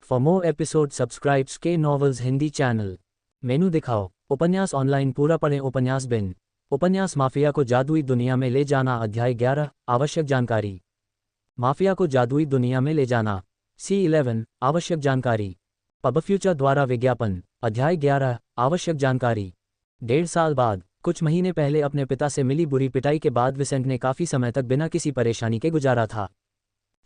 For more episode subscribes के novels Hindi channel. मेनू दिखाओ। उपन्यास ऑनलाइन पूरा पढ़ें। उपन्यास बिन। उपन्यास माफिया को जादुई दुनिया में ले जाना। अध्याय 11। आवश्यक जानकारी। माफिया को जादुई दुनिया में ले जाना। C11। आवश्यक जानकारी। पब फ्यूचर द्वारा विज्ञापन। अध्याय 11। आवश्यक जानकारी। 1.5 साल बाद। कुछ महीने पहले अपने पिता से मिली बुरी पिटाई के बाद विसेंट ने काफ़ी समय तक बिना किसी परेशानी के गुजारा था।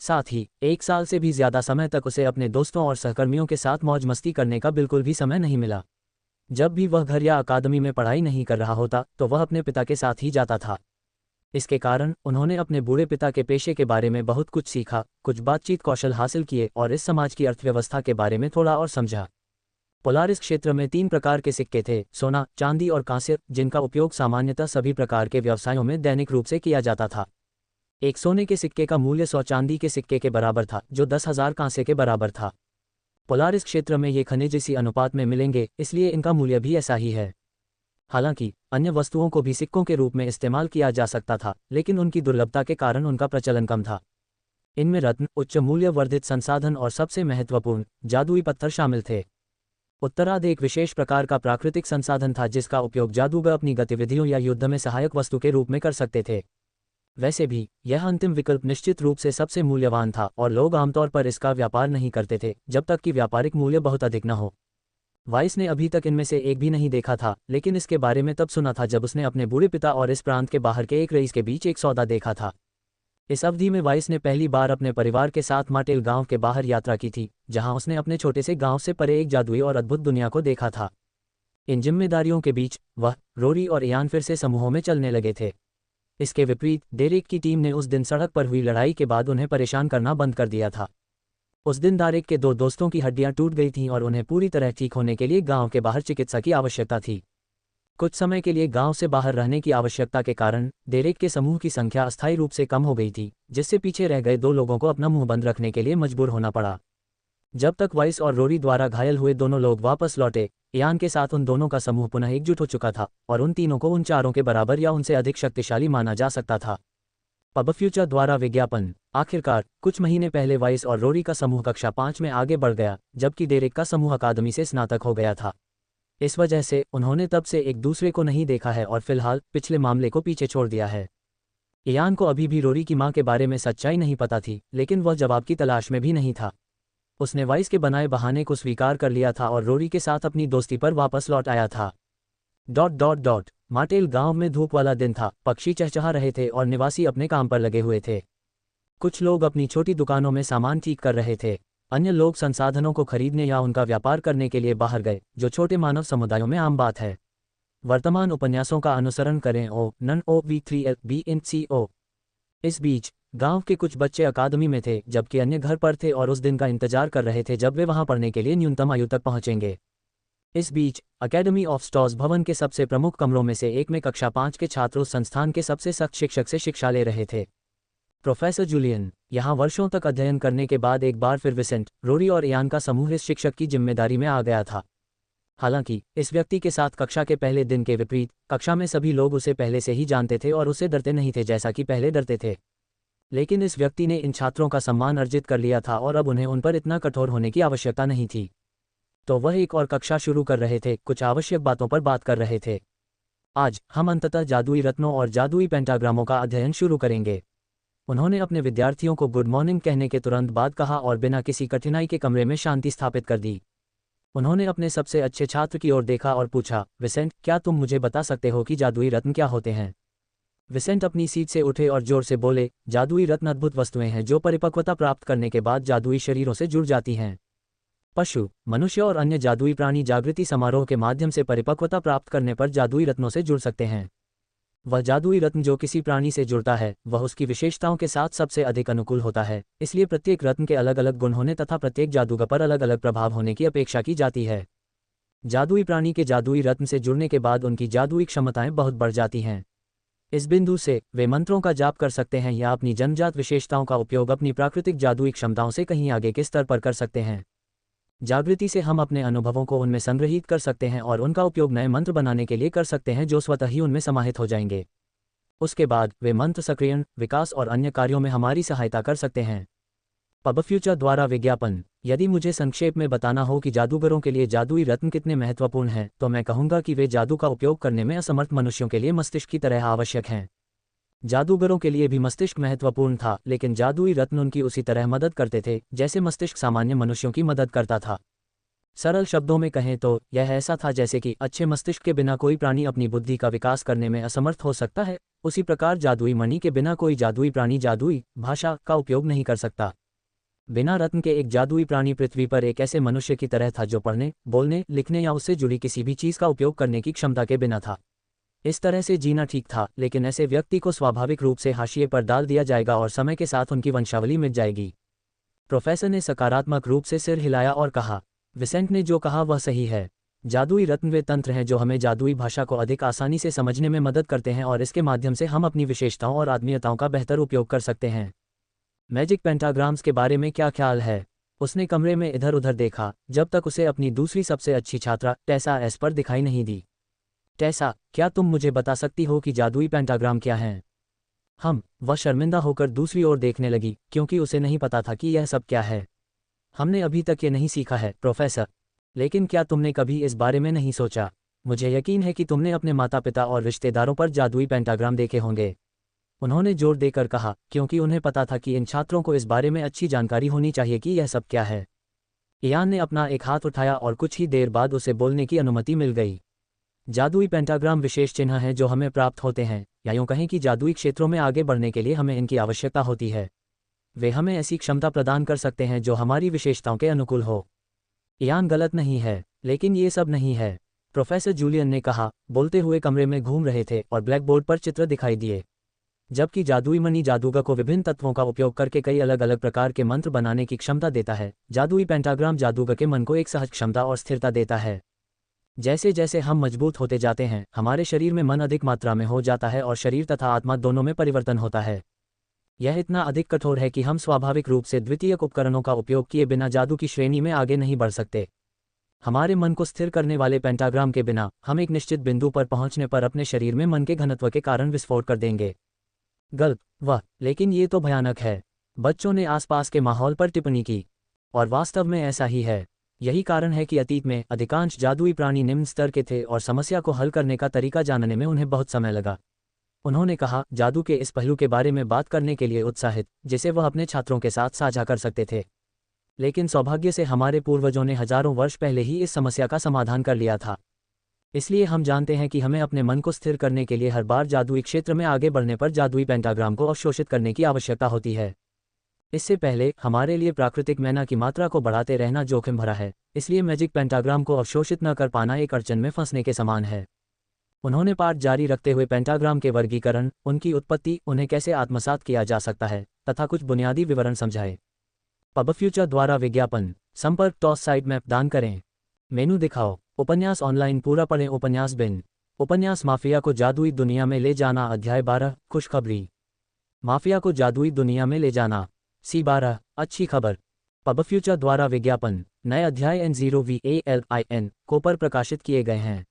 साथ ही 1 साल से भी ज़्यादा समय तक उसे अपने दोस्तों और सहकर्मियों के साथ मौज मस्ती करने का बिल्कुल भी समय नहीं मिला। जब भी वह घर या अकादमी में पढ़ाई नहीं कर रहा होता तो वह अपने पिता के साथ ही जाता था। इसके कारण उन्होंने अपने बूढ़े पिता के पेशे के बारे में बहुत कुछ सीखा, कुछ बातचीत कौशल हासिल किए और इस समाज की अर्थव्यवस्था के बारे में थोड़ा और समझा। पोलारिस क्षेत्र में 3 प्रकार के सिक्के थे, सोना, चांदी और कांस्य, जिनका उपयोग सामान्यतः सभी प्रकार के व्यवसायों में दैनिक रूप से किया जाता था। एक सोने के सिक्के का मूल्य 100 चांदी के सिक्के के बराबर था, जो 10,000 कांसे के बराबर था। पोलारिस क्षेत्र में ये खनिज इसी अनुपात में मिलेंगे, इसलिए इनका मूल्य भी ऐसा ही है। हालांकि अन्य वस्तुओं को भी सिक्कों के रूप में इस्तेमाल किया जा सकता था, लेकिन उनकी दुर्लभता के कारण उनका प्रचलन कम था। इनमें रत्न, उच्च मूल्य वर्धित संसाधन और सबसे महत्वपूर्ण जादुई पत्थर शामिल थे। उत्तरार्ध एक विशेष प्रकार का प्राकृतिक संसाधन था जिसका उपयोग जादूगर अपनी गतिविधियों या युद्ध में सहायक वस्तु के रूप में कर सकते थे। वैसे भी यह अंतिम विकल्प निश्चित रूप से सबसे मूल्यवान था और लोग आमतौर पर इसका व्यापार नहीं करते थे जब तक कि व्यापारिक मूल्य बहुत अधिक न हो। वाइस ने अभी तक इनमें से एक भी नहीं देखा था, लेकिन इसके बारे में तब सुना था जब उसने अपने बूढ़े पिता और इस प्रांत के बाहर के एक रईस के बीच एक सौदा देखा था। इस अवधि में वाइस ने पहली बार अपने परिवार के साथ माटेल गांव के बाहर यात्रा की थी, जहां उसने अपने छोटे से गांव से परे एक जादुई और अद्भुत दुनिया को देखा था। इन जिम्मेदारियों के बीच वह, रोरी और इयान फिर से समूहों में चलने लगे थे। इसके विपरीत डेरेक की टीम ने उस दिन सड़क पर हुई लड़ाई के बाद उन्हें परेशान करना बंद कर दिया था। उस दिन डेरेक के 2 दोस्तों की हड्डियां टूट गई थीं और उन्हें पूरी तरह ठीक होने के लिए गांव के बाहर चिकित्सा की आवश्यकता थी। कुछ समय के लिए गांव से बाहर रहने की आवश्यकता के कारण डेरेक के समूह की संख्या अस्थायी रूप से कम हो गई थी, जिससे पीछे रह गए 2 लोगों को अपना मुंह बंद रखने के लिए मजबूर होना पड़ा। जब तक वाइस और रोरी द्वारा घायल हुए दोनों लोग वापस लौटे, इयान के साथ उन दोनों का समूह पुनः एकजुट हो चुका था और उन तीनों को उन चारों के बराबर या उनसे अधिक शक्तिशाली माना जा सकता था। पब फ्यूचर द्वारा विज्ञापन। आखिरकार कुछ महीने पहले वाइस और रोरी का समूह कक्षा 5 में आगे बढ़ गया, जबकि डेरेक का समूह अकादमी से स्नातक हो गया था। इस वजह से उन्होंने तब से एक दूसरे को नहीं देखा है और फिलहाल पिछले मामले को पीछे छोड़ दिया है। इयान को अभी भी रोरी की मां के बारे में सच्चाई नहीं पता थी, लेकिन वह जवाब की तलाश में भी नहीं था। उसने वाइस के बनाए बहाने को स्वीकार कर लिया था और रोरी के साथ अपनी दोस्ती पर वापस लौट आया था। ... माटेल गांव में धूप वाला दिन था, पक्षी चहचहा रहे थे और निवासी अपने काम पर लगे हुए थे। कुछ लोग अपनी छोटी दुकानों में सामान ठीक कर रहे थे, अन्य लोग संसाधनों को खरीदने या उनका व्यापार करने के लिए बाहर गए, जो छोटे मानव समुदायों में आम बात है। वर्तमान उपन्यासों का अनुसरण करें। None OV3LBNCO। इस बीच गांव के कुछ बच्चे अकादमी में थे, जबकि अन्य घर पर थे और उस दिन का इंतजार कर रहे थे जब वे वहां पढ़ने के लिए न्यूनतम आयु तक पहुंचेंगे। इस बीच अकेडमी ऑफ स्टॉर्स भवन के सबसे प्रमुख कमरों में से एक में कक्षा 5 के छात्र उस संस्थान के सबसे सख्त शिक्षक से शिक्षा ले रहे थे, प्रोफेसर जूलियन। यहाँ वर्षों तक अध्ययन करने के बाद एक बार फिर विसेंट, रोरी और इयान का समूह इस शिक्षक की जिम्मेदारी में आ गया था। हालांकि इस व्यक्ति के साथ कक्षा के पहले दिन के विपरीत कक्षा में सभी लोग उसे पहले से ही जानते थे और उससे डरते नहीं थे जैसा कि पहले डरते थे। लेकिन इस व्यक्ति ने इन छात्रों का सम्मान अर्जित कर लिया था और अब उन्हें उन पर इतना कठोर होने की आवश्यकता नहीं थी। तो वह एक और कक्षा शुरू कर रहे थे, कुछ आवश्यक बातों पर बात कर रहे थे। आज हम अंततः जादुई रत्नों और जादुई पेंटाग्रामों का अध्ययन शुरू करेंगे। उन्होंने अपने विद्यार्थियों को गुड मॉर्निंग कहने के तुरंत बाद कहा और बिना किसी कठिनाई के कमरे में शांति स्थापित कर दी। उन्होंने अपने सबसे अच्छे छात्र की ओर देखा और पूछा, विसेंट, क्या तुम मुझे बता सकते हो कि जादुई रत्न क्या होते हैं? विसेंट अपनी सीट से उठे और जोर से बोले, जादुई रत्न अद्भुत वस्तुएं हैं जो परिपक्वता प्राप्त करने के बाद जादुई शरीरों से जुड़ जाती हैं। पशु, मनुष्य और अन्य जादुई प्राणी जागृति समारोह के माध्यम से परिपक्वता प्राप्त करने पर जादुई रत्नों से जुड़ सकते हैं। वह जादुई रत्न जो किसी प्राणी से जुड़ता है वह उसकी विशेषताओं के साथ सबसे अधिक अनुकूल होता है, इसलिए प्रत्येक रत्न के अलग अलग गुण होने तथा प्रत्येक जादूगर पर अलग अलग प्रभाव होने की अपेक्षा की जाती है। जादुई प्राणी के जादुई रत्न से जुड़ने के बाद उनकी जादुई क्षमताएं बहुत बढ़ जाती हैं। इस बिंदु से वे मंत्रों का जाप कर सकते हैं या अपनी जन्मजात विशेषताओं का उपयोग अपनी प्राकृतिक जादुई क्षमताओं से कहीं आगे के स्तर पर कर सकते हैं। जागृति से हम अपने अनुभवों को उनमें संग्रहित कर सकते हैं और उनका उपयोग नए मंत्र बनाने के लिए कर सकते हैं जो स्वतः ही उनमें समाहित हो जाएंगे। उसके बाद वे मंत्र सक्रियण, विकास और अन्य कार्यों में हमारी सहायता कर सकते हैं। पबफ्यूचर द्वारा विज्ञापन। यदि मुझे संक्षेप में बताना हो कि जादूगरों के लिए जादुई रत्न कितने महत्वपूर्ण हैं, तो मैं कहूँगा कि वे जादू का उपयोग करने में असमर्थ मनुष्यों के लिए मस्तिष्क की तरह आवश्यक हैं। जादूगरों के लिए भी मस्तिष्क महत्वपूर्ण था, लेकिन जादुई रत्न उनकी उसी तरह मदद करते थे जैसे मस्तिष्क सामान्य मनुष्यों की मदद करता था। सरल शब्दों में कहें तो यह ऐसा था जैसे कि अच्छे मस्तिष्क के बिना कोई प्राणी अपनी बुद्धि का विकास करने में असमर्थ हो सकता है, उसी प्रकार जादुई मणि के बिना कोई जादुई प्राणी जादुई भाषा का उपयोग नहीं कर सकता। बिना रत्न के एक जादुई प्राणी पृथ्वी पर एक ऐसे मनुष्य की तरह था जो पढ़ने, बोलने, लिखने या उससे जुड़ी किसी भी चीज़ का उपयोग करने की क्षमता के बिना था। इस तरह से जीना ठीक था, लेकिन ऐसे व्यक्ति को स्वाभाविक रूप से हाशिए पर डाल दिया जाएगा और समय के साथ उनकी वंशावली मिट जाएगी। प्रोफेसर ने सकारात्मक रूप से सिर हिलाया और कहा, विसेंट ने जो कहा वह सही है। जादुई रत्न वे तंत्र हैं जो हमें जादुई भाषा को अधिक आसानी से समझने में मदद करते हैं और इसके माध्यम से हम अपनी विशेषताओं और आत्मीयताओं का बेहतर उपयोग कर सकते हैं। मैजिक पेंटाग्राम्स के बारे में क्या ख्याल है? उसने कमरे में इधर उधर देखा जब तक उसे अपनी दूसरी सबसे अच्छी छात्रा टेसा एस्पर दिखाई नहीं दी। टेसा, क्या तुम मुझे बता सकती हो कि जादुई पेंटाग्राम क्या हैं? वह शर्मिंदा होकर दूसरी ओर देखने लगी क्योंकि उसे नहीं पता था कि यह सब क्या है। हमने अभी तक ये नहीं सीखा है प्रोफेसर। लेकिन क्या तुमने कभी इस बारे में नहीं सोचा? मुझे यकीन है कि तुमने अपने माता पिता और रिश्तेदारों पर जादुई पेंटाग्राम देखे होंगे। उन्होंने जोर देकर कहा, क्योंकि उन्हें पता था कि इन छात्रों को इस बारे में अच्छी जानकारी होनी चाहिए कि यह सब क्या है। इयान ने अपना एक हाथ उठाया और कुछ ही देर बाद उसे बोलने की अनुमति मिल गई। जादुई पेंटाग्राम विशेष चिन्ह हैं जो हमें प्राप्त होते हैं, या यूँ कहें कि जादुई क्षेत्रों में आगे बढ़ने के लिए हमें इनकी आवश्यकता होती है। वे हमें ऐसी क्षमता प्रदान कर सकते हैं जो हमारी विशेषताओं के अनुकूल हो। इयान गलत नहीं है, लेकिन ये सब नहीं है, प्रोफेसर जूलियन ने कहा, बोलते हुए कमरे में घूम रहे थे और ब्लैकबोर्ड पर चित्र दिखाई दिए। जबकि जादुई मणि जादूगर को विभिन्न तत्वों का उपयोग करके कई अलग अलग प्रकार के मंत्र बनाने की क्षमता देता है, जादुई पेंटाग्राम जादूगर के मन को एक सहज क्षमता और स्थिरता देता है। जैसे जैसे हम मजबूत होते जाते हैं, हमारे शरीर में मन अधिक मात्रा में हो जाता है और शरीर तथा आत्मा दोनों में परिवर्तन होता है। यह इतना अधिक कठोर है कि हम स्वाभाविक रूप से द्वितीयक उपकरणों का उपयोग किए बिना जादू की श्रेणी में आगे नहीं बढ़ सकते। हमारे मन को स्थिर करने वाले पेंटाग्राम के बिना हम एक निश्चित बिंदु पर पहुंचने पर अपने शरीर में मन के घनत्व के कारण विस्फोट कर देंगे। गल्प, वाह, लेकिन ये तो भयानक है। बच्चों ने आसपास के माहौल पर टिप्पणी की। और वास्तव में ऐसा ही है। यही कारण है कि अतीत में अधिकांश जादुई प्राणी निम्न स्तर के थे और समस्या को हल करने का तरीका जानने में उन्हें बहुत समय लगा। उन्होंने कहा, जादू के इस पहलू के बारे में बात करने के लिए उत्साहित, जिसे वह अपने छात्रों के साथ साझा कर सकते थे। लेकिन सौभाग्य से हमारे पूर्वजों ने हजारों वर्ष पहले ही इस समस्या का समाधान कर लिया था। इसलिए हम जानते हैं कि हमें अपने मन को स्थिर करने के लिए हर बार जादुई क्षेत्र में आगे बढ़ने पर जादुई पेंटाग्राम को अवशोषित करने की आवश्यकता होती है। इससे पहले हमारे लिए प्राकृतिक मैना की मात्रा को बढ़ाते रहना जोखिम भरा है, इसलिए मैजिक पेंटाग्राम को अवशोषित न कर पाना एक अड़चन में फंसने के समान है। उन्होंने पाठ जारी रखते हुए पेंटाग्राम के वर्गीकरण, उनकी उत्पत्ति, उन्हें कैसे आत्मसात किया जा सकता है तथा कुछ बुनियादी विवरण समझाए। पबफ्यूचर द्वारा विज्ञापन। संपर्क टॉस साइट मैप दान करें। मेनू दिखाओ। उपन्यास ऑनलाइन पूरा पढ़ें। उपन्यास बिन। उपन्यास माफिया को जादुई दुनिया में ले जाना। अध्याय 12 खुशखबरी। माफिया को जादुई दुनिया में ले जाना। C12 अच्छी खबर। पबफ्यूचर द्वारा विज्ञापन। नए अध्याय N0VALIN को पर प्रकाशित किए गए हैं।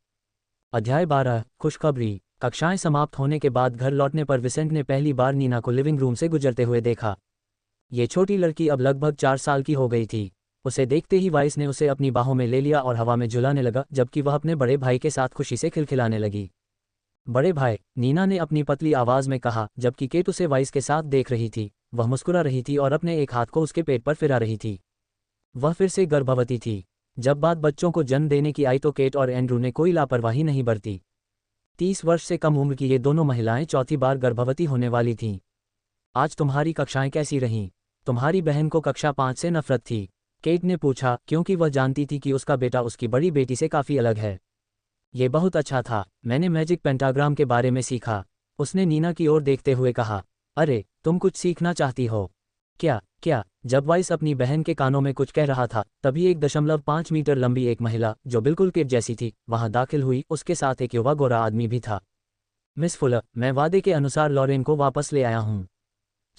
अध्याय 12 खुशखबरी। कक्षाएं समाप्त होने के बाद घर लौटने पर विसेंट ने पहली बार नीना को लिविंग रूम से गुजरते हुए देखा। ये छोटी लड़की अब लगभग 4 साल की हो गई थी। उसे देखते ही वाइस ने उसे अपनी बाहों में ले लिया और हवा में झुलाने लगा, जबकि वह अपने बड़े भाई के साथ खुशी से खिलखिलाने लगी। बड़े भाई, नीना ने अपनी पतली आवाज में कहा, जबकि केट उसे वाइस के साथ देख रही थी। वह मुस्कुरा रही थी और अपने एक हाथ को उसके पेट पर फिरा रही थी। वह फिर से गर्भवती थी। जब बात बच्चों को जन्म देने की आई तो केट और एंड्रू ने कोई लापरवाही नहीं बरती। 30 वर्ष से कम उम्र की ये दोनों महिलाएं चौथी बार गर्भवती होने वाली थीं। आज तुम्हारी कक्षाएं कैसी रहीं? तुम्हारी बहन को कक्षा 5 से नफरत थी, केट ने पूछा, क्योंकि वह जानती थी कि उसका बेटा उसकी बड़ी बेटी से काफ़ी अलग है। ये बहुत अच्छा था। मैंने मैजिक पेंटाग्राम के बारे में सीखा। उसने नीना की ओर देखते हुए कहा। अरे, तुम कुछ सीखना चाहती हो? क्या? जब वाइस अपनी बहन के कानों में कुछ कह रहा था, तभी 1.5 मीटर लंबी एक महिला, जो बिल्कुल केट जैसी थी, वहां दाखिल हुई। उसके साथ एक युवा गोरा आदमी भी था। मिस फुलर, मैं वादे के अनुसार लॉरेन को वापस ले आया हूँ।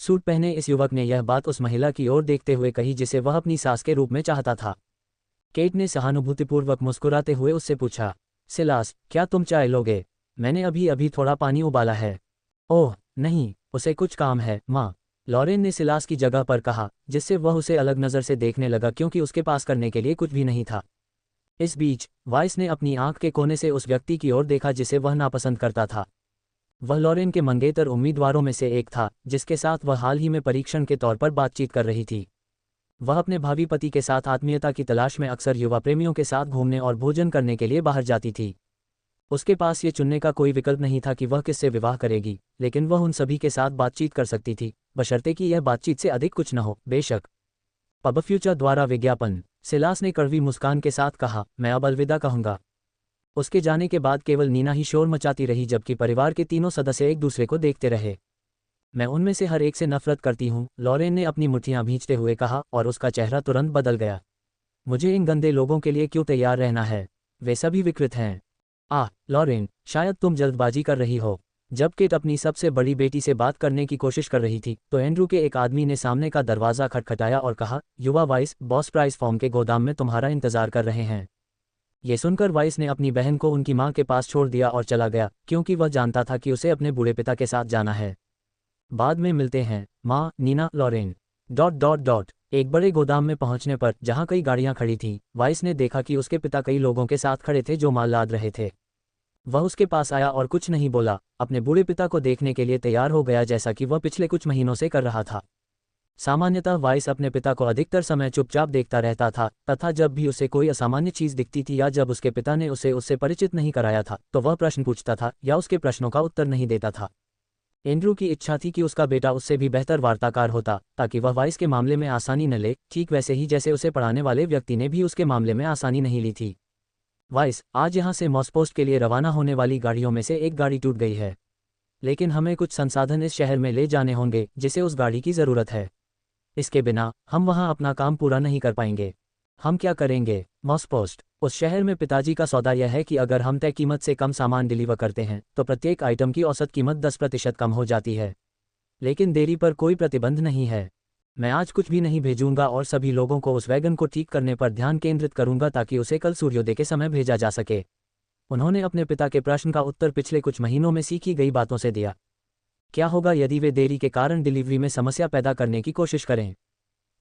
सूट पहने इस युवक ने यह बात उस महिला की ओर देखते हुए कही जिसे वह अपनी सास के रूप में चाहता था। केट ने सहानुभूतिपूर्वक मुस्कुराते हुए उससे पूछा, सिलास, क्या तुम चाय लोगे? मैंने अभी अभी थोड़ा पानी उबाला है। ओह नहीं, उसे कुछ काम है माँ। लॉरेन ने सिलास की जगह पर कहा, जिससे वह उसे अलग नज़र से देखने लगा क्योंकि उसके पास करने के लिए कुछ भी नहीं था। इस बीच वाइस ने अपनी आंख के कोने से उस व्यक्ति की ओर देखा जिसे वह नापसंद करता था। वह लॉरेन के मंगेतर उम्मीदवारों में से एक था, जिसके साथ वह हाल ही में परीक्षण के तौर पर बातचीत कर रही थी। वह अपने भावी पति के साथ आत्मीयता की तलाश में अक्सर युवा प्रेमियों के साथ घूमने और भोजन करने के लिए बाहर जाती थी। उसके पास ये चुनने का कोई विकल्प नहीं था कि वह किससे विवाह करेगी, लेकिन वह उन सभी के साथ बातचीत कर सकती थी, बशर्ते कि यह बातचीत से अधिक कुछ न हो। बेशक। पब फ्यूचर द्वारा विज्ञापन। सिलास ने कड़वी मुस्कान के साथ कहा, मैं अब अलविदा कहूँगा। उसके जाने के बाद केवल नीना ही शोर मचाती रही जबकि परिवार के तीनों सदस्य एक दूसरे को देखते रहे। मैं उनमें से हर एक से नफरत करती हूँ, लॉरेन ने अपनी मुट्ठियाँ भींचते हुए कहा, और उसका चेहरा तुरंत बदल गया। मुझे इन गंदे लोगों के लिए क्यों तैयार रहना है? वे सभी विकृत हैं। लॉरेन, शायद तुम जल्दबाजी कर रही हो। जब केट अपनी सबसे बड़ी बेटी से बात करने की कोशिश कर रही थी तो एंड्रू के एक आदमी ने सामने का दरवाज़ा खटखटाया और कहा, युवा वाइस, बॉस प्राइस फॉर्म के गोदाम में तुम्हारा इंतजार कर रहे हैं। ये सुनकर वाइस ने अपनी बहन को उनकी माँ के पास छोड़ दिया और चला गया, क्योंकि वह जानता था कि उसे अपने बूढ़े पिता के साथ जाना है। बाद में मिलते हैं, माँ, नीना, लॉरेन। एक बड़े गोदाम में पहुंचने पर, जहां कई गाड़ियां खड़ी थीं, वाइस ने देखा कि उसके पिता कई लोगों के साथ खड़े थे जो माल लाद रहे थे। वह उसके पास आया और कुछ नहीं बोला, अपने बूढ़े पिता को देखने के लिए तैयार हो गया जैसा कि वह पिछले कुछ महीनों से कर रहा था। सामान्यतः वाइस अपने पिता को अधिकतर समय चुपचाप देखता रहता था, तथा जब भी उसे कोई असामान्य चीज़ दिखती थी या जब उसके पिता ने उसे उससे परिचित नहीं कराया था तो वह प्रश्न पूछता था या उसके प्रश्नों का उत्तर नहीं देता था। एंड्रू की इच्छा थी कि उसका बेटा उससे भी बेहतर वार्ताकार होता, ताकि वह वाइस के मामले में आसानी न ले, ठीक वैसे ही जैसे उसे पढ़ाने वाले व्यक्ति ने भी उसके मामले में आसानी नहीं ली थी। वाइस, आज यहाँ से मॉस्पोस्ट के लिए रवाना होने वाली गाड़ियों में से एक गाड़ी टूट गई है, लेकिन हमें कुछ संसाधन इस शहर में ले जाने होंगे जिसे उस गाड़ी की ज़रूरत है। इसके बिना हम वहाँ अपना काम पूरा नहीं कर पाएंगे। हम क्या करेंगे? मॉस्पोस्ट। उस शहर में पिताजी का सौदा यह है कि अगर हम तय कीमत से कम सामान डिलीवर करते हैं तो प्रत्येक आइटम की औसत कीमत 10% कम हो जाती है। लेकिन देरी पर कोई प्रतिबंध नहीं है। मैं आज कुछ भी नहीं भेजूंगा और सभी लोगों को उस वैगन को ठीक करने पर ध्यान केंद्रित करूंगा ताकि उसे कल सूर्योदय के समय भेजा जा सके। उन्होंने अपने पिता के प्रश्न का उत्तर पिछले कुछ महीनों में सीखी गई बातों से दिया। क्या होगा यदि वे देरी के कारण डिलीवरी में समस्या पैदा करने की कोशिश करें?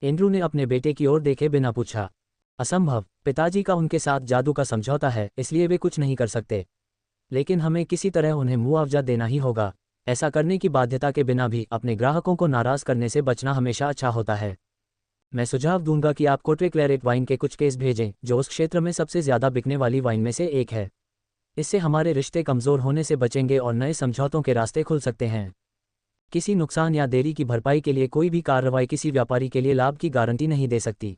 एंड्रू ने अपने बेटे की ओर देखे बिना पूछा। असंभव। पिताजी का उनके साथ जादू का समझौता है, इसलिए वे कुछ नहीं कर सकते। लेकिन हमें किसी तरह उन्हें मुआवजा देना ही होगा। ऐसा करने की बाध्यता के बिना भी अपने ग्राहकों को नाराज करने से बचना हमेशा अच्छा होता है। मैं सुझाव दूंगा कि आप कोटे क्लैरेट वाइन के कुछ केस भेजें, जो उस क्षेत्र में सबसे ज़्यादा बिकने वाली वाइन में से एक है। इससे हमारे रिश्ते कमज़ोर होने से बचेंगे और नए समझौतों के रास्ते खुल सकते हैं। किसी नुकसान या देरी की भरपाई के लिए कोई भी कार्रवाई किसी व्यापारी के लिए लाभ की गारंटी नहीं दे सकती।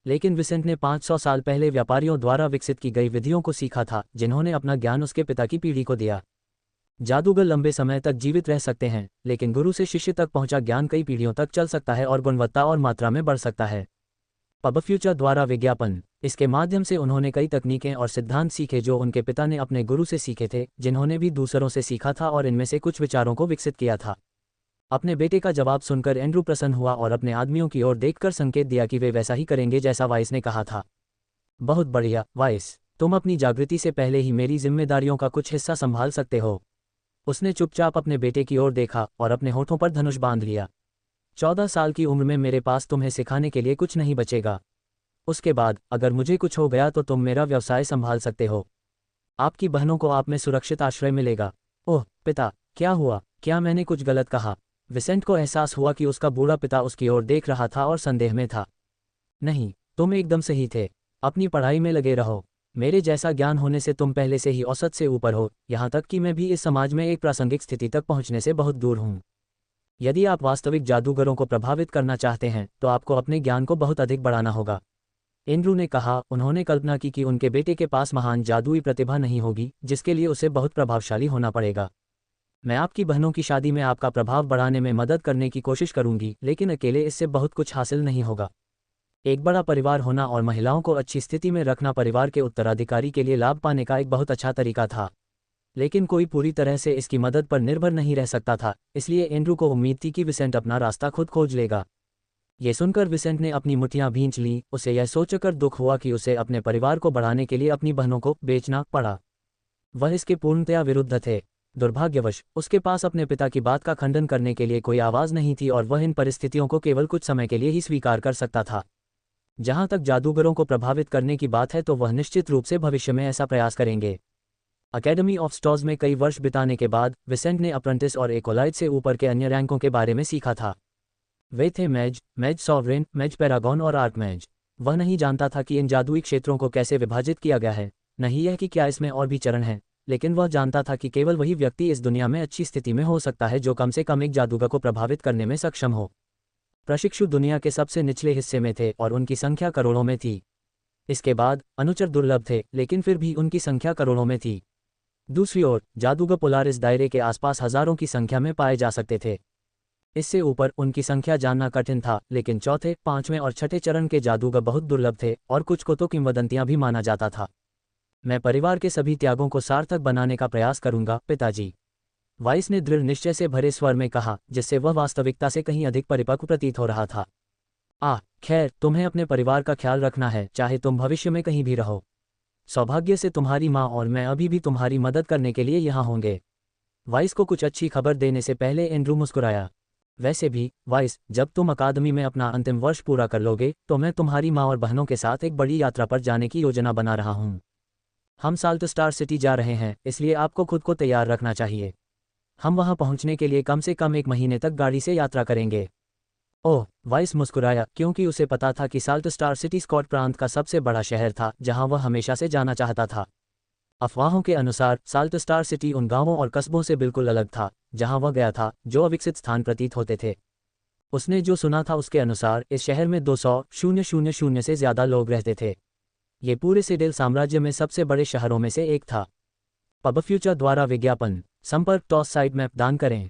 लेकिन विसेंट ने 500 साल पहले व्यापारियों द्वारा विकसित की गई विधियों को सीखा था, जिन्होंने अपना ज्ञान उसके पिता की पीढ़ी को दिया। जादूगर लंबे समय तक जीवित रह सकते हैं, लेकिन गुरु से शिष्य तक पहुंचा ज्ञान कई पीढ़ियों तक चल सकता है और गुणवत्ता और मात्रा में बढ़ सकता है। पब फ्यूचर द्वारा विज्ञापन। इसके माध्यम से उन्होंने कई तकनीकें और सिद्धांत सीखे जो उनके पिता ने अपने गुरु से सीखे थे, जिन्होंने भी दूसरों से सीखा था और इनमें से कुछ विचारों को विकसित किया था। अपने बेटे का जवाब सुनकर एंड्रू प्रसन्न हुआ और अपने आदमियों की ओर देखकर संकेत दिया कि वे वैसा ही करेंगे जैसा वाइस ने कहा था। बहुत बढ़िया, वाइस, तुम अपनी जागृति से पहले ही मेरी जिम्मेदारियों का कुछ हिस्सा संभाल सकते हो। उसने चुपचाप अपने बेटे की ओर देखा और अपने होठों पर धनुष बांध लिया। 14 साल की उम्र में मेरे पास तुम्हें सिखाने के लिए कुछ नहीं बचेगा। उसके बाद अगर मुझे कुछ हो गया तो तुम मेरा व्यवसाय संभाल सकते हो। आपकी बहनों को आप में सुरक्षित आश्रय मिलेगा। ओह पिता, क्या हुआ? क्या मैंने कुछ गलत कहा? विसेंट को एहसास हुआ कि उसका बूढ़ा पिता उसकी ओर देख रहा था और संदेह में था। नहीं, तुम एकदम सही थे। अपनी पढ़ाई में लगे रहो। मेरे जैसा ज्ञान होने से तुम पहले से ही औसत से ऊपर हो, यहाँ तक कि मैं भी इस समाज में एक प्रासंगिक स्थिति तक पहुँचने से बहुत दूर हूँ। यदि आप वास्तविक जादूगरों को प्रभावित करना चाहते हैं तो आपको अपने ज्ञान को बहुत अधिक बढ़ाना होगा। एंड्रू ने कहा। उन्होंने कल्पना की कि उनके बेटे के पास महान जादुई प्रतिभा नहीं होगी, जिसके लिए उसे बहुत प्रभावशाली होना पड़ेगा। मैं आपकी बहनों की शादी में आपका प्रभाव बढ़ाने में मदद करने की कोशिश करूंगी, लेकिन अकेले इससे बहुत कुछ हासिल नहीं होगा। एक बड़ा परिवार होना और महिलाओं को अच्छी स्थिति में रखना परिवार के उत्तराधिकारी के लिए लाभ पाने का एक बहुत अच्छा तरीका था, लेकिन कोई पूरी तरह से इसकी मदद पर निर्भर नहीं रह सकता था, इसलिए एंड्रू को उम्मीद थी कि विसेंट अपना रास्ता खुद खोज लेगा। ये सुनकर विसेंट ने अपनी मुट्ठियां भींच लीं। उसे यह सोचकर दुख हुआ कि उसे अपने परिवार को बढ़ाने के लिए अपनी बहनों को बेचना पड़ा। वह इसके पूर्णतया विरुद्ध थे। दुर्भाग्यवश उसके पास अपने पिता की बात का खंडन करने के लिए कोई आवाज़ नहीं थी और वह इन परिस्थितियों को केवल कुछ समय के लिए ही स्वीकार कर सकता था। जहां तक जादूगरों को प्रभावित करने की बात है तो वह निश्चित रूप से भविष्य में ऐसा प्रयास करेंगे। अकेडमी ऑफ स्टॉज में कई वर्ष बिताने के बाद विसेंट ने अप्रेंटिस और एकोलाइट से ऊपर के अन्य रैंकों के बारे में सीखा था। वे थे मैज, मैज सॉवरेन, मैज पैरागॉन और आर्कमैज। वह नहीं जानता था कि इन जादुई क्षेत्रों को कैसे विभाजित किया गया है, नहीं यह कि क्या इसमें और भी चरण हैं, लेकिन वह जानता था कि केवल वही व्यक्ति इस दुनिया में अच्छी स्थिति में हो सकता है जो कम से कम एक जादूगर को प्रभावित करने में सक्षम हो। प्रशिक्षु दुनिया के सबसे निचले हिस्से में थे और उनकी संख्या करोड़ों में थी। इसके बाद अनुचर दुर्लभ थे, लेकिन फिर भी उनकी संख्या करोड़ों में थी। दूसरी ओर जादूगर पोलारिस दायरे के आसपास हजारों की संख्या में पाए जा सकते थे। इससे ऊपर उनकी संख्या जानना कठिन था, लेकिन चौथे, पांचवें और छठे चरण के जादूगर बहुत दुर्लभ थे और कुछ को तो किंवदंतियां भी माना जाता था। मैं परिवार के सभी त्यागों को सार्थक बनाने का प्रयास करूंगा, पिताजी, वाइस ने दृढ़ निश्चय से भरे स्वर में कहा, जिससे वह वास्तविकता से कहीं अधिक परिपक्व प्रतीत हो रहा था। खैर, तुम्हें अपने परिवार का ख्याल रखना है, चाहे तुम भविष्य में कहीं भी रहो। सौभाग्य से तुम्हारी माँ और मैं अभी भी तुम्हारी मदद करने के लिए यहाँ होंगे। वाइस को कुछ अच्छी खबर देने से पहले एंड्रू मुस्कुराया। वैसे भी, वाइस, जब तुम अकादमी में अपना अंतिम वर्ष पूरा कर लोगे तो मैं तुम्हारी माँ और बहनों के साथ एक बड़ी यात्रा पर जाने की योजना बना रहा हूँ। हम साल्ट स्टार सिटी जा रहे हैं, इसलिए आपको खुद को तैयार रखना चाहिए। हम वहां पहुंचने के लिए कम से कम 1 महीने तक गाड़ी से यात्रा करेंगे। ओह, वाइस मुस्कुराया, क्योंकि उसे पता था कि साल्ट स्टार सिटी स्कॉट प्रांत का सबसे बड़ा शहर था जहां वह हमेशा से जाना चाहता था। अफवाहों के अनुसार साल्ट स्टार सिटी उन गांवों और कस्बों से बिल्कुल अलग था जहां वह गया था, जो अविकसित स्थान प्रतीत होते थे। उसने जो सुना था उसके अनुसार इस शहर में 200,000 से ज्यादा लोग रहते थे। ये पूरे सिडेल साम्राज्य में सबसे बड़े शहरों में से एक था। पब फ्यूचर द्वारा विज्ञापन, संपर्क टॉस साइड मैप दान करें।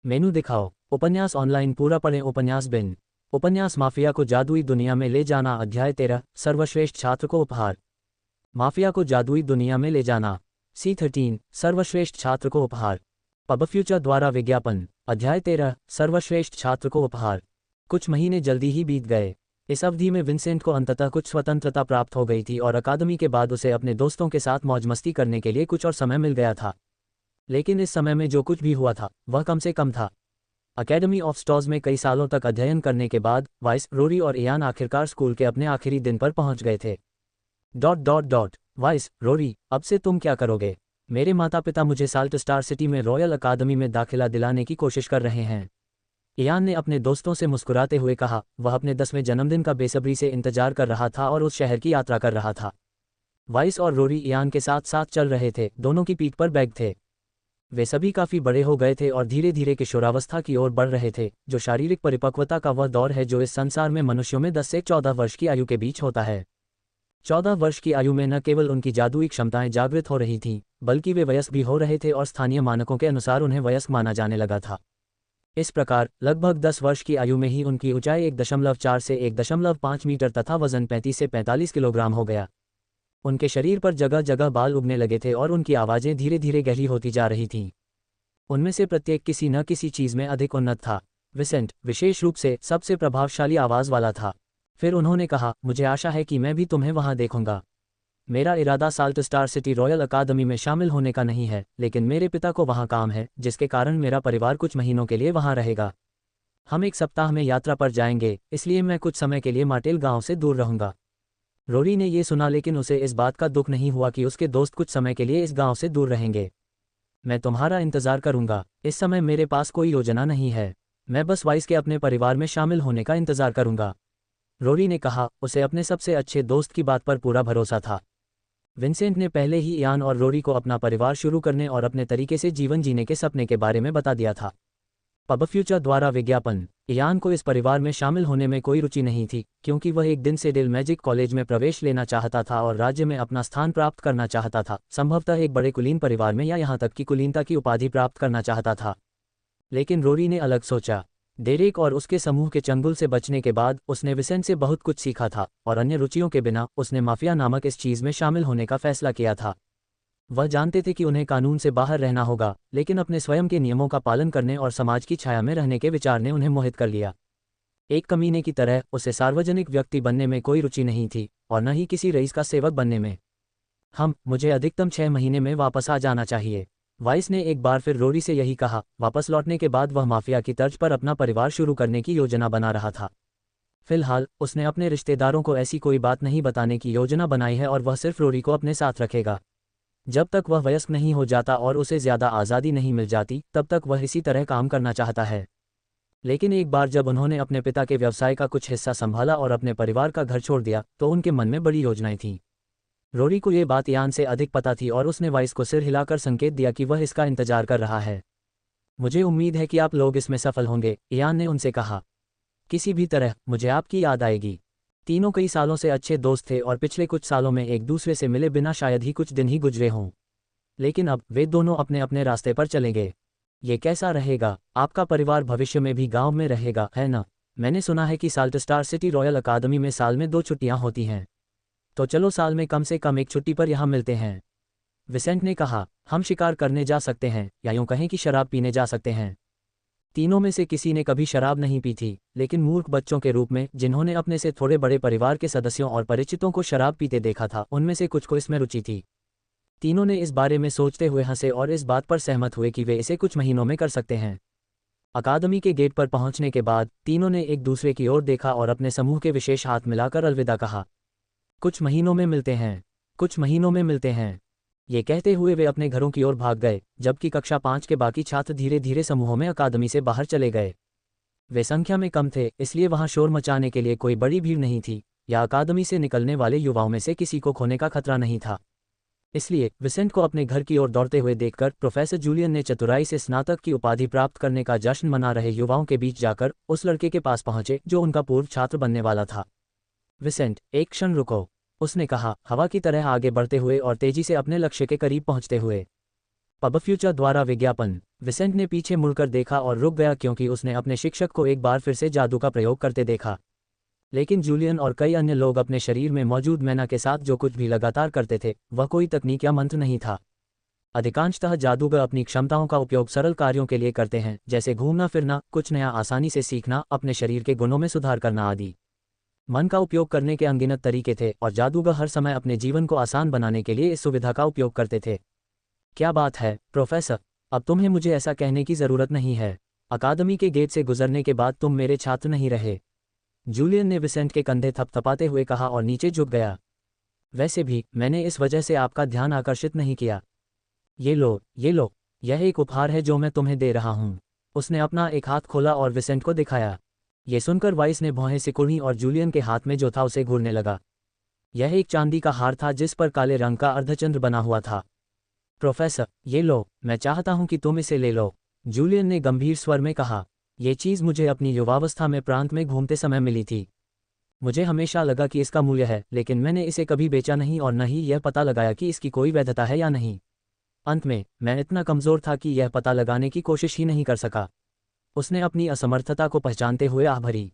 मेनू दिखाओ। उपन्यास ऑनलाइन पूरा पढ़ें। उपन्यास बिन। उपन्यास माफिया को जादुई दुनिया में ले जाना। अध्याय 13, सर्वश्रेष्ठ छात्र को उपहार। माफिया को जादुई दुनिया में ले जाना। C13, सर्वश्रेष्ठ छात्र को उपहार। पब फ्यूचर द्वारा विज्ञापन। अध्याय 13, सर्वश्रेष्ठ छात्र को उपहार। कुछ महीने जल्दी ही बीत गए। इस अवधि में विंसेंट को अंततः कुछ स्वतंत्रता प्राप्त हो गई थी और अकादमी के बाद उसे अपने दोस्तों के साथ मौज मस्ती करने के लिए कुछ और समय मिल गया था। लेकिन इस समय में जो कुछ भी हुआ था वह कम से कम था। अकेडमी ऑफ स्टॉज में कई सालों तक अध्ययन करने के बाद वाइस, रोरी और इयान आखिरकार स्कूल के अपने आखिरी दिन पर पहुंच गए थे। ... वाइस, रोरी, अब से तुम क्या करोगे? मेरे माता पिता मुझे साल्ट स्टार सिटी में रॉयल अकादमी में दाखिला दिलाने की कोशिश कर रहे हैं। इयान ने अपने दोस्तों से मुस्कुराते हुए कहा। वह अपने 10वें जन्मदिन का बेसब्री से इंतजार कर रहा था और उस शहर की यात्रा कर रहा था। वाइस और रोरी इयान के साथ साथ चल रहे थे, दोनों की पीठ पर बैग थे। वे सभी काफी बड़े हो गए थे और धीरे धीरे किशोरावस्था की ओर बढ़ रहे थे, जो शारीरिक परिपक्वता का वह दौर है जो इस संसार में मनुष्यों में 10 से 14 वर्ष की आयु के बीच होता है। 14 वर्ष की आयु में न केवल उनकी जादुई क्षमताएं जागृत हो रही थीं, बल्कि वे वयस्क भी हो रहे थे और स्थानीय मानकों के अनुसार उन्हें वयस्क माना जाने लगा था। इस प्रकार लगभग 10 वर्ष की आयु में ही उनकी ऊंचाई 1.4 से 1.5 मीटर तथा वजन 35 से 45 किलोग्राम हो गया। उनके शरीर पर जगह जगह बाल उगने लगे थे और उनकी आवाज़ें धीरे धीरे गहरी होती जा रही थीं। उनमें से प्रत्येक किसी न किसी चीज़ में अधिक उन्नत था। विसेंट, विशेष रूप से, सबसे प्रभावशाली आवाज़ वाला था। फिर उन्होंने कहा, मुझे आशा है कि मैं भी तुम्हें वहाँ देखूंगा। मेरा इरादा साल्ट स्टार सिटी रॉयल अकादमी में शामिल होने का नहीं है, लेकिन मेरे पिता को वहाँ काम है, जिसके कारण मेरा परिवार कुछ महीनों के लिए वहाँ रहेगा। हम 1 सप्ताह में यात्रा पर जाएंगे, इसलिए मैं कुछ समय के लिए मार्टेल गांव से दूर रहूंगा। रोरी ने ये सुना, लेकिन उसे इस बात का दुख नहीं हुआ कि उसके दोस्त कुछ समय के लिए इस गांव से दूर रहेंगे। मैं तुम्हारा इंतजार करूंगा। इस समय मेरे पास कोई योजना नहीं है, मैं बस वाइस के अपने परिवार में शामिल होने का इंतजार करूंगा, रोरी ने कहा। उसे अपने सबसे अच्छे दोस्त की बात पर पूरा भरोसा था। विंसेंट ने पहले ही इयान और रोरी को अपना परिवार शुरू करने और अपने तरीके से जीवन जीने के सपने के बारे में बता दिया था। पब फ्यूचर द्वारा विज्ञापन। इयान को इस परिवार में शामिल होने में कोई रुचि नहीं थी, क्योंकि वह एक दिन सिडेल मैजिक कॉलेज में प्रवेश लेना चाहता था और राज्य में अपना स्थान प्राप्त करना चाहता था, संभवतः एक बड़े कुलीन परिवार में या यहाँ तक कि कुलीनता की उपाधि प्राप्त करना चाहता था। लेकिन रोरी ने अलग सोचा। डेरेक और उसके समूह के चंगुल से बचने के बाद उसने विसेंट से बहुत कुछ सीखा था और अन्य रुचियों के बिना उसने माफिया नामक इस चीज़ में शामिल होने का फैसला किया था। वह जानते थे कि उन्हें कानून से बाहर रहना होगा, लेकिन अपने स्वयं के नियमों का पालन करने और समाज की छाया में रहने के विचार ने उन्हें मोहित कर लिया। एक कमीने की तरह उसे सार्वजनिक व्यक्ति बनने में कोई रुचि नहीं थी और न ही किसी रईस का सेवक बनने में। मुझे अधिकतम 6 महीने में वापस आ जाना चाहिए। वाइस ने एक बार फिर रोरी से यही कहा। वापस लौटने के बाद वह माफिया की तर्ज पर अपना परिवार शुरू करने की योजना बना रहा था। फिलहाल उसने अपने रिश्तेदारों को ऐसी कोई बात नहीं बताने की योजना बनाई है और वह सिर्फ रोरी को अपने साथ रखेगा। जब तक वह वयस्क नहीं हो जाता और उसे ज़्यादा आज़ादी नहीं मिल जाती तब तक वह इसी तरह काम करना चाहता है। लेकिन एक बार जब उन्होंने अपने पिता के व्यवसाय का कुछ हिस्सा संभाला और अपने परिवार का घर छोड़ दिया तो उनके मन में बड़ी योजनाएं थीं। रोरी को ये बात यान से अधिक पता थी और उसने वाइस को सिर हिलाकर संकेत दिया कि वह इसका इंतजार कर रहा है। मुझे उम्मीद है कि आप लोग इसमें सफल होंगे, यान ने उनसे कहा। किसी भी तरह मुझे आपकी याद आएगी। तीनों कई सालों से अच्छे दोस्त थे और पिछले कुछ सालों में एक दूसरे से मिले बिना शायद ही कुछ दिन ही गुजरे हों। लेकिन अब वे दोनों अपने अपने रास्ते पर चलेंगे। ये कैसा रहेगा? आपका परिवार भविष्य में भी गांव में रहेगा, है ना? मैंने सुना है कि साल्ट स्टार सिटी रॉयल अकादमी में साल में 2 छुट्टियां होती हैं। तो चलो साल में कम से कम एक छुट्टी पर यहाँ मिलते हैं। विसेंट ने कहा, हम शिकार करने जा सकते हैं या यूं कहें कि शराब पीने जा सकते हैं। तीनों में से किसी ने कभी शराब नहीं पी थी, लेकिन मूर्ख बच्चों के रूप में जिन्होंने अपने से थोड़े बड़े परिवार के सदस्यों और परिचितों को शराब पीते देखा था, उनमें से कुछ को इसमें रुचि थी। तीनों ने इस बारे में सोचते हुए हंसे और इस बात पर सहमत हुए कि वे इसे कुछ महीनों में कर सकते हैं। अकादमी के गेट पर पहुंचने के बाद तीनों ने एक दूसरे की ओर देखा और अपने समूह के विशेष हाथ मिलाकर अलविदा कहा। कुछ महीनों में मिलते हैं, कुछ महीनों में मिलते हैं। ये कहते हुए वे अपने घरों की ओर भाग गए, जबकि कक्षा 5 के बाकी छात्र धीरे धीरे समूहों में अकादमी से बाहर चले गए। वे संख्या में कम थे, इसलिए वहां शोर मचाने के लिए कोई बड़ी भीड़ नहीं थी या अकादमी से निकलने वाले युवाओं में से किसी को खोने का खतरा नहीं था। इसलिए विसेंट को अपने घर की ओर दौड़ते हुए देखकर प्रोफेसर जूलियन ने चतुराई से स्नातक की उपाधि प्राप्त करने का जश्न मना रहे युवाओं के बीच जाकर उस लड़के के पास पहुंचे जो उनका पूर्व छात्र बनने वाला था। विसेंट, एक क्षण रुको, उसने कहा, हवा की तरह आगे बढ़ते हुए और तेजी से अपने लक्ष्य के करीब पहुंचते हुए। पब फ्यूचर द्वारा विज्ञापन। विसेंट ने पीछे मुड़कर देखा और रुक गया क्योंकि उसने अपने शिक्षक को एक बार फिर से जादू का प्रयोग करते देखा। लेकिन जूलियन और कई अन्य लोग अपने शरीर में मौजूद मैना के साथ जो कुछ भी लगातार करते थे वह कोई तकनीक या मंत्र नहीं था। अधिकांशतः जादूगर अपनी क्षमताओं का उपयोग सरल कार्यों के लिए करते हैं, जैसे घूमना फिरना, कुछ नया आसानी से सीखना, अपने शरीर के गुणों में सुधार करना आदि। मन का उपयोग करने के अनगिनत तरीके थे और जादूगर हर समय अपने जीवन को आसान बनाने के लिए इस सुविधा का उपयोग करते थे। क्या बात है प्रोफेसर, अब तुम्हें मुझे ऐसा कहने की ज़रूरत नहीं है। अकादमी के गेट से गुजरने के बाद तुम मेरे छात्र नहीं रहे। जूलियन ने विसेंट के कंधे थपथपाते हुए कहा और नीचे झुक गया। वैसे भी मैंने इस वजह से आपका ध्यान आकर्षित नहीं किया। ये लो, ये लो, यह एक उपहार है जो मैं तुम्हें दे रहा हूँ। उसने अपना एक हाथ खोला और विसेंट को दिखाया। ये सुनकर वाइस ने भौहें सिकुड़ी और जूलियन के हाथ में जो था उसे घूरने लगा। यह एक चांदी का हार था जिस पर काले रंग का अर्धचंद्र बना हुआ था। प्रोफेसर, ये लो, मैं चाहता हूं कि तुम इसे ले लो, जूलियन ने गंभीर स्वर में कहा। यह चीज़ मुझे अपनी युवावस्था में प्रांत में घूमते समय मिली थी। मुझे हमेशा लगा कि इसका मूल्य है, लेकिन मैंने इसे कभी बेचा नहीं और न ही यह पता लगाया कि इसकी कोई वैधता है या नहीं। अंत में मैं इतना कमज़ोर था कि यह पता लगाने की कोशिश ही नहीं कर सका। उसने अपनी असमर्थता को पहचानते हुए आह भरी।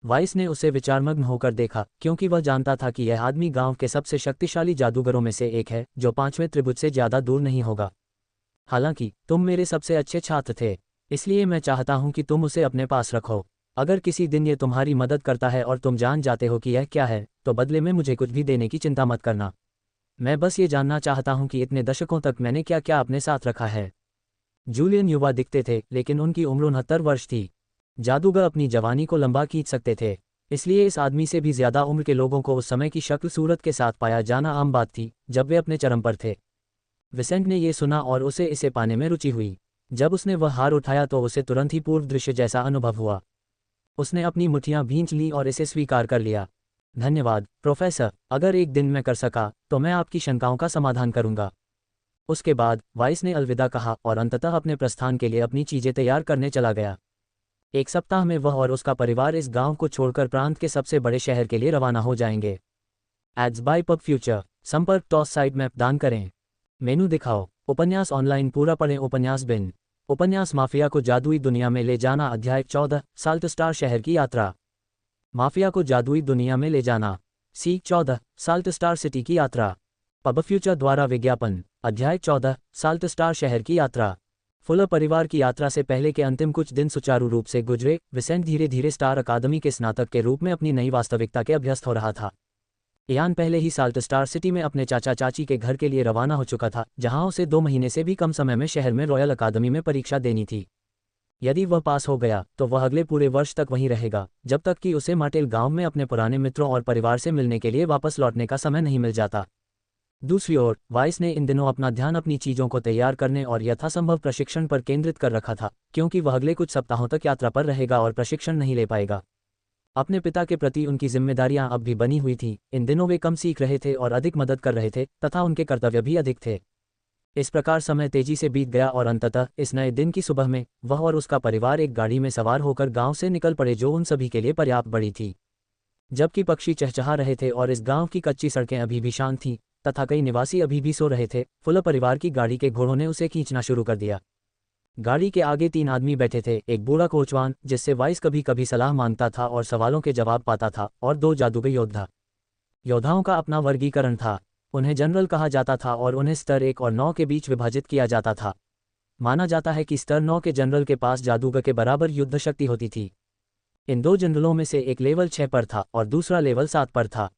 वाइस ने उसे विचारमग्न होकर देखा, क्योंकि वह जानता था कि यह आदमी गांव के सबसे शक्तिशाली जादूगरों में से एक है जो 5वें त्रिभुज से ज़्यादा दूर नहीं होगा। हालांकि तुम मेरे सबसे अच्छे छात्र थे, इसलिए मैं चाहता हूं कि तुम उसे अपने पास रखो। अगर किसी दिन ये तुम्हारी मदद करता है और तुम जान जाते हो कि यह क्या है, तो बदले में मुझे कुछ भी देने की चिंता मत करना। मैं बस ये जानना चाहता हूं कि इतने दशकों तक मैंने क्या क्या अपने साथ रखा है। जूलियन युवा दिखते थे, लेकिन उनकी उम्र 69 वर्ष थी। जादूगर अपनी जवानी को लंबा खींच सकते थे, इसलिए इस आदमी से भी ज्यादा उम्र के लोगों को उस समय की शक्ल सूरत के साथ पाया जाना आम बात थी जब वे अपने चरम पर थे। विसेंट ने ये सुना और उसे इसे पाने में रुचि हुई। जब उसने वह हार उठाया तो उसे तुरंत ही पूर्व दृश्य जैसा अनुभव हुआ। उसने अपनी मुट्ठियां भींच लीं और इसे स्वीकार कर लिया। धन्यवाद प्रोफेसर, अगर एक दिन मैं कर सका तो मैं आपकी शंकाओं का समाधान करूंगा। उसके बाद वाइस ने अलविदा कहा और अंततः अपने प्रस्थान के लिए अपनी चीजें तैयार करने चला गया। एक सप्ताह में वह और उसका परिवार इस गांव को छोड़कर प्रांत के सबसे बड़े शहर के लिए रवाना हो जाएंगे। Ads by PubFuture. संपर्क टॉस साइट मैप दान करें। मेनू दिखाओ। उपन्यास ऑनलाइन पूरा पढ़ें। उपन्यास बिन। उपन्यास माफिया को जादुई दुनिया में ले जाना। अध्याय 14 साल्ट स्टार शहर की यात्रा। माफिया को जादुई दुनिया में ले जाना। सीख 14 साल्ट स्टार सिटी की यात्रा। पब फ्यूचर द्वारा विज्ञापन। अध्याय 14 साल्ट स्टार शहर की यात्रा। फुलर परिवार की यात्रा से पहले के अंतिम कुछ दिन सुचारू रूप से गुजरे। विसेंट धीरे धीरे स्टार अकादमी के स्नातक के रूप में अपनी नई वास्तविकता के अभ्यस्त हो रहा था। इयान पहले ही साल्ट स्टार सिटी में अपने चाचा चाची के घर के लिए रवाना हो चुका था, जहां उसे 2 महीने से भी कम समय में शहर में रॉयल अकादमी में परीक्षा देनी थी। यदि वह पास हो गया तो वह अगले पूरे वर्ष तक वहीं रहेगा, जब तक कि उसे मार्टेल गांव में अपने पुराने मित्रों और परिवार से मिलने के लिए वापस लौटने का समय नहीं मिल जाता। दूसरी ओर वाइस ने इन दिनों अपना ध्यान अपनी चीज़ों को तैयार करने और यथासंभव प्रशिक्षण पर केंद्रित कर रखा था, क्योंकि वह अगले कुछ सप्ताहों तक यात्रा पर रहेगा और प्रशिक्षण नहीं ले पाएगा। अपने पिता के प्रति उनकी जिम्मेदारियां अब भी बनी हुई थीं। इन दिनों वे कम सीख रहे थे और अधिक मदद कर रहे थे, तथा उनके कर्तव्य भी अधिक थे। इस प्रकार समय तेजी से बीत गया और अंततः इस नए दिन की सुबह में वह और उसका परिवार एक गाड़ी में सवार होकर गांव से निकल पड़े, जो उन सभी के लिए पर्याप्त बड़ी थी। जबकि पक्षी चहचहा रहे थे और इस गांव की कच्ची सड़कें अभी भी शांत थीं तथा कई निवासी अभी भी सो रहे थे, फुलर परिवार की गाड़ी के घोड़ों ने उसे खींचना शुरू कर दिया। गाड़ी के आगे 3 आदमी बैठे थे, एक बूढ़ा कोचवान जिससे वाइस कभी कभी सलाह मांगता था और सवालों के जवाब पाता था, और 2 जादूगर योद्धा। योद्धाओं का अपना वर्गीकरण था। उन्हें जनरल कहा जाता था और उन्हें स्तर 1 और 9 के बीच विभाजित किया जाता था। माना जाता है कि स्तर 9 के जनरल के पास जादूगर के बराबर युद्ध शक्ति होती थी। इन 2 जनरलों में से एक लेवल 6 पर था और दूसरा लेवल 7 पर था।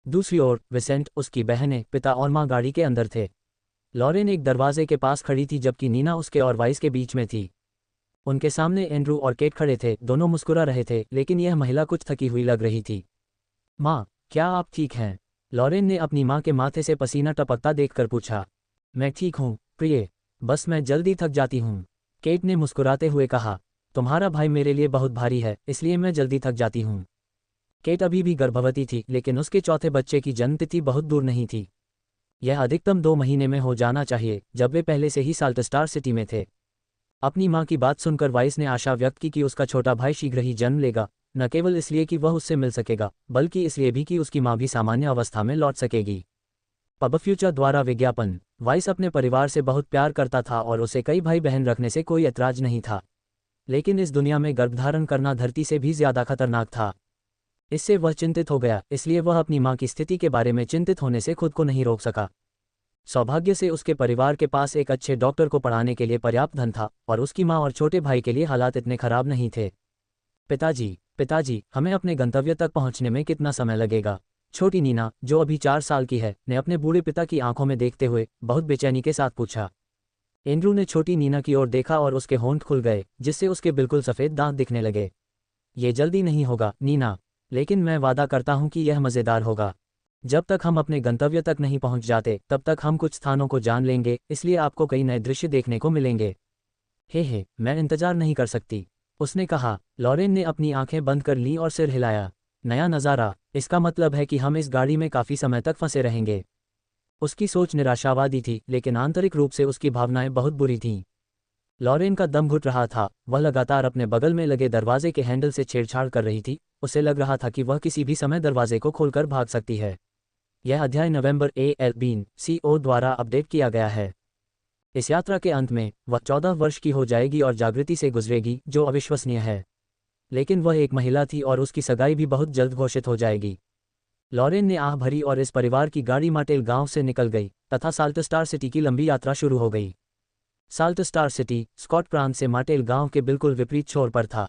दूसरी ओर विसेंट, उसकी बहनें, पिता और माँ गाड़ी के अंदर थे। लॉरेन एक दरवाजे के पास खड़ी थी, जबकि नीना उसके और वाइस के बीच में थी। उनके सामने एंड्रू और केट खड़े थे। दोनों मुस्कुरा रहे थे, लेकिन यह महिला कुछ थकी हुई लग रही थी। माँ, क्या आप ठीक हैं? लॉरेन ने अपनी माँ के माथे से पसीना टपकता देखकर पूछा। मैं ठीक हूँ प्रिय, बस मैं जल्दी थक जाती हूँ, केट ने मुस्कुराते हुए कहा। तुम्हारा भाई मेरे लिए बहुत भारी है, इसलिए मैं जल्दी थक जाती हूँ। केट अभी भी गर्भवती थी, लेकिन उसके चौथे बच्चे की जन्मतिथि बहुत दूर नहीं थी। यह अधिकतम 2 महीने में हो जाना चाहिए, जब वे पहले से ही साल्ट स्टार सिटी में थे। अपनी माँ की बात सुनकर वाइस ने आशा व्यक्त की कि उसका छोटा भाई शीघ्र ही जन्म लेगा, न केवल इसलिए कि वह उससे मिल सकेगा, बल्कि इसलिए भी कि उसकी माँ भी सामान्य अवस्था में लौट सकेगी। पब फ्यूचर द्वारा विज्ञापन। वाइस अपने परिवार से बहुत प्यार करता था और उसे कई भाई बहन रखने से कोई ऐतराज नहीं था, लेकिन इस दुनिया में गर्भधारण करना धरती से भी ज्यादा खतरनाक था। इससे वह चिंतित हो गया, इसलिए वह अपनी माँ की स्थिति के बारे में चिंतित होने से खुद को नहीं रोक सका। सौभाग्य से उसके परिवार के पास एक अच्छे डॉक्टर को पढ़ाने के लिए पर्याप्त धन था और उसकी माँ और छोटे भाई के लिए हालात इतने खराब नहीं थे। पिताजी, हमें अपने गंतव्य तक पहुंचने में कितना समय लगेगा? छोटी नीना, जो अभी 4 साल की है, ने अपने बूढ़े पिता की आंखों में देखते हुए बहुत बेचैनी के साथ पूछा। एंड्रू ने छोटी नीना की ओर देखा और उसके होंठ खुल गए, जिससे उसके बिल्कुल सफ़ेद दांत दिखने लगे। ये जल्दी नहीं होगा नीना, लेकिन मैं वादा करता हूं कि यह मज़ेदार होगा। जब तक हम अपने गंतव्य तक नहीं पहुंच जाते, तब तक हम कुछ स्थानों को जान लेंगे, इसलिए आपको कई नए दृश्य देखने को मिलेंगे। हे, मैं इंतजार नहीं कर सकती, उसने कहा। लॉरेन ने अपनी आंखें बंद कर लीं और सिर हिलाया। नया नज़ारा, इसका मतलब है कि हम इस गाड़ी में काफ़ी समय तक फंसे रहेंगे। उसकी सोच निराशावादी थी, लेकिन आंतरिक रूप से उसकी भावनाएं बहुत बुरी थीं। लॉरेन का दम घुट रहा था। वह लगातार अपने बगल में लगे दरवाजे के हैंडल से छेड़छाड़ कर रही थी। उसे लग रहा था कि वह किसी भी समय दरवाजे को खोलकर भाग सकती है। यह अध्याय नवंबर ALBIN-CO द्वारा अपडेट किया गया है। इस यात्रा के अंत में वह 14 वर्ष की हो जाएगी और जागृति से गुजरेगी, जो अविश्वसनीय है। लेकिन वह एक महिला थी और उसकी सगाई भी बहुत जल्द घोषित हो जाएगी। लॉरेन ने आह भरी और इस परिवार की गाड़ी मार्टेल गांव से निकल गई तथा साल्ट स्टार सिटी की लंबी यात्रा शुरू हो गई। साल्ट स्टार सिटी स्कॉट प्रांत से मार्टेल गांव के बिल्कुल विपरीत छोर पर था।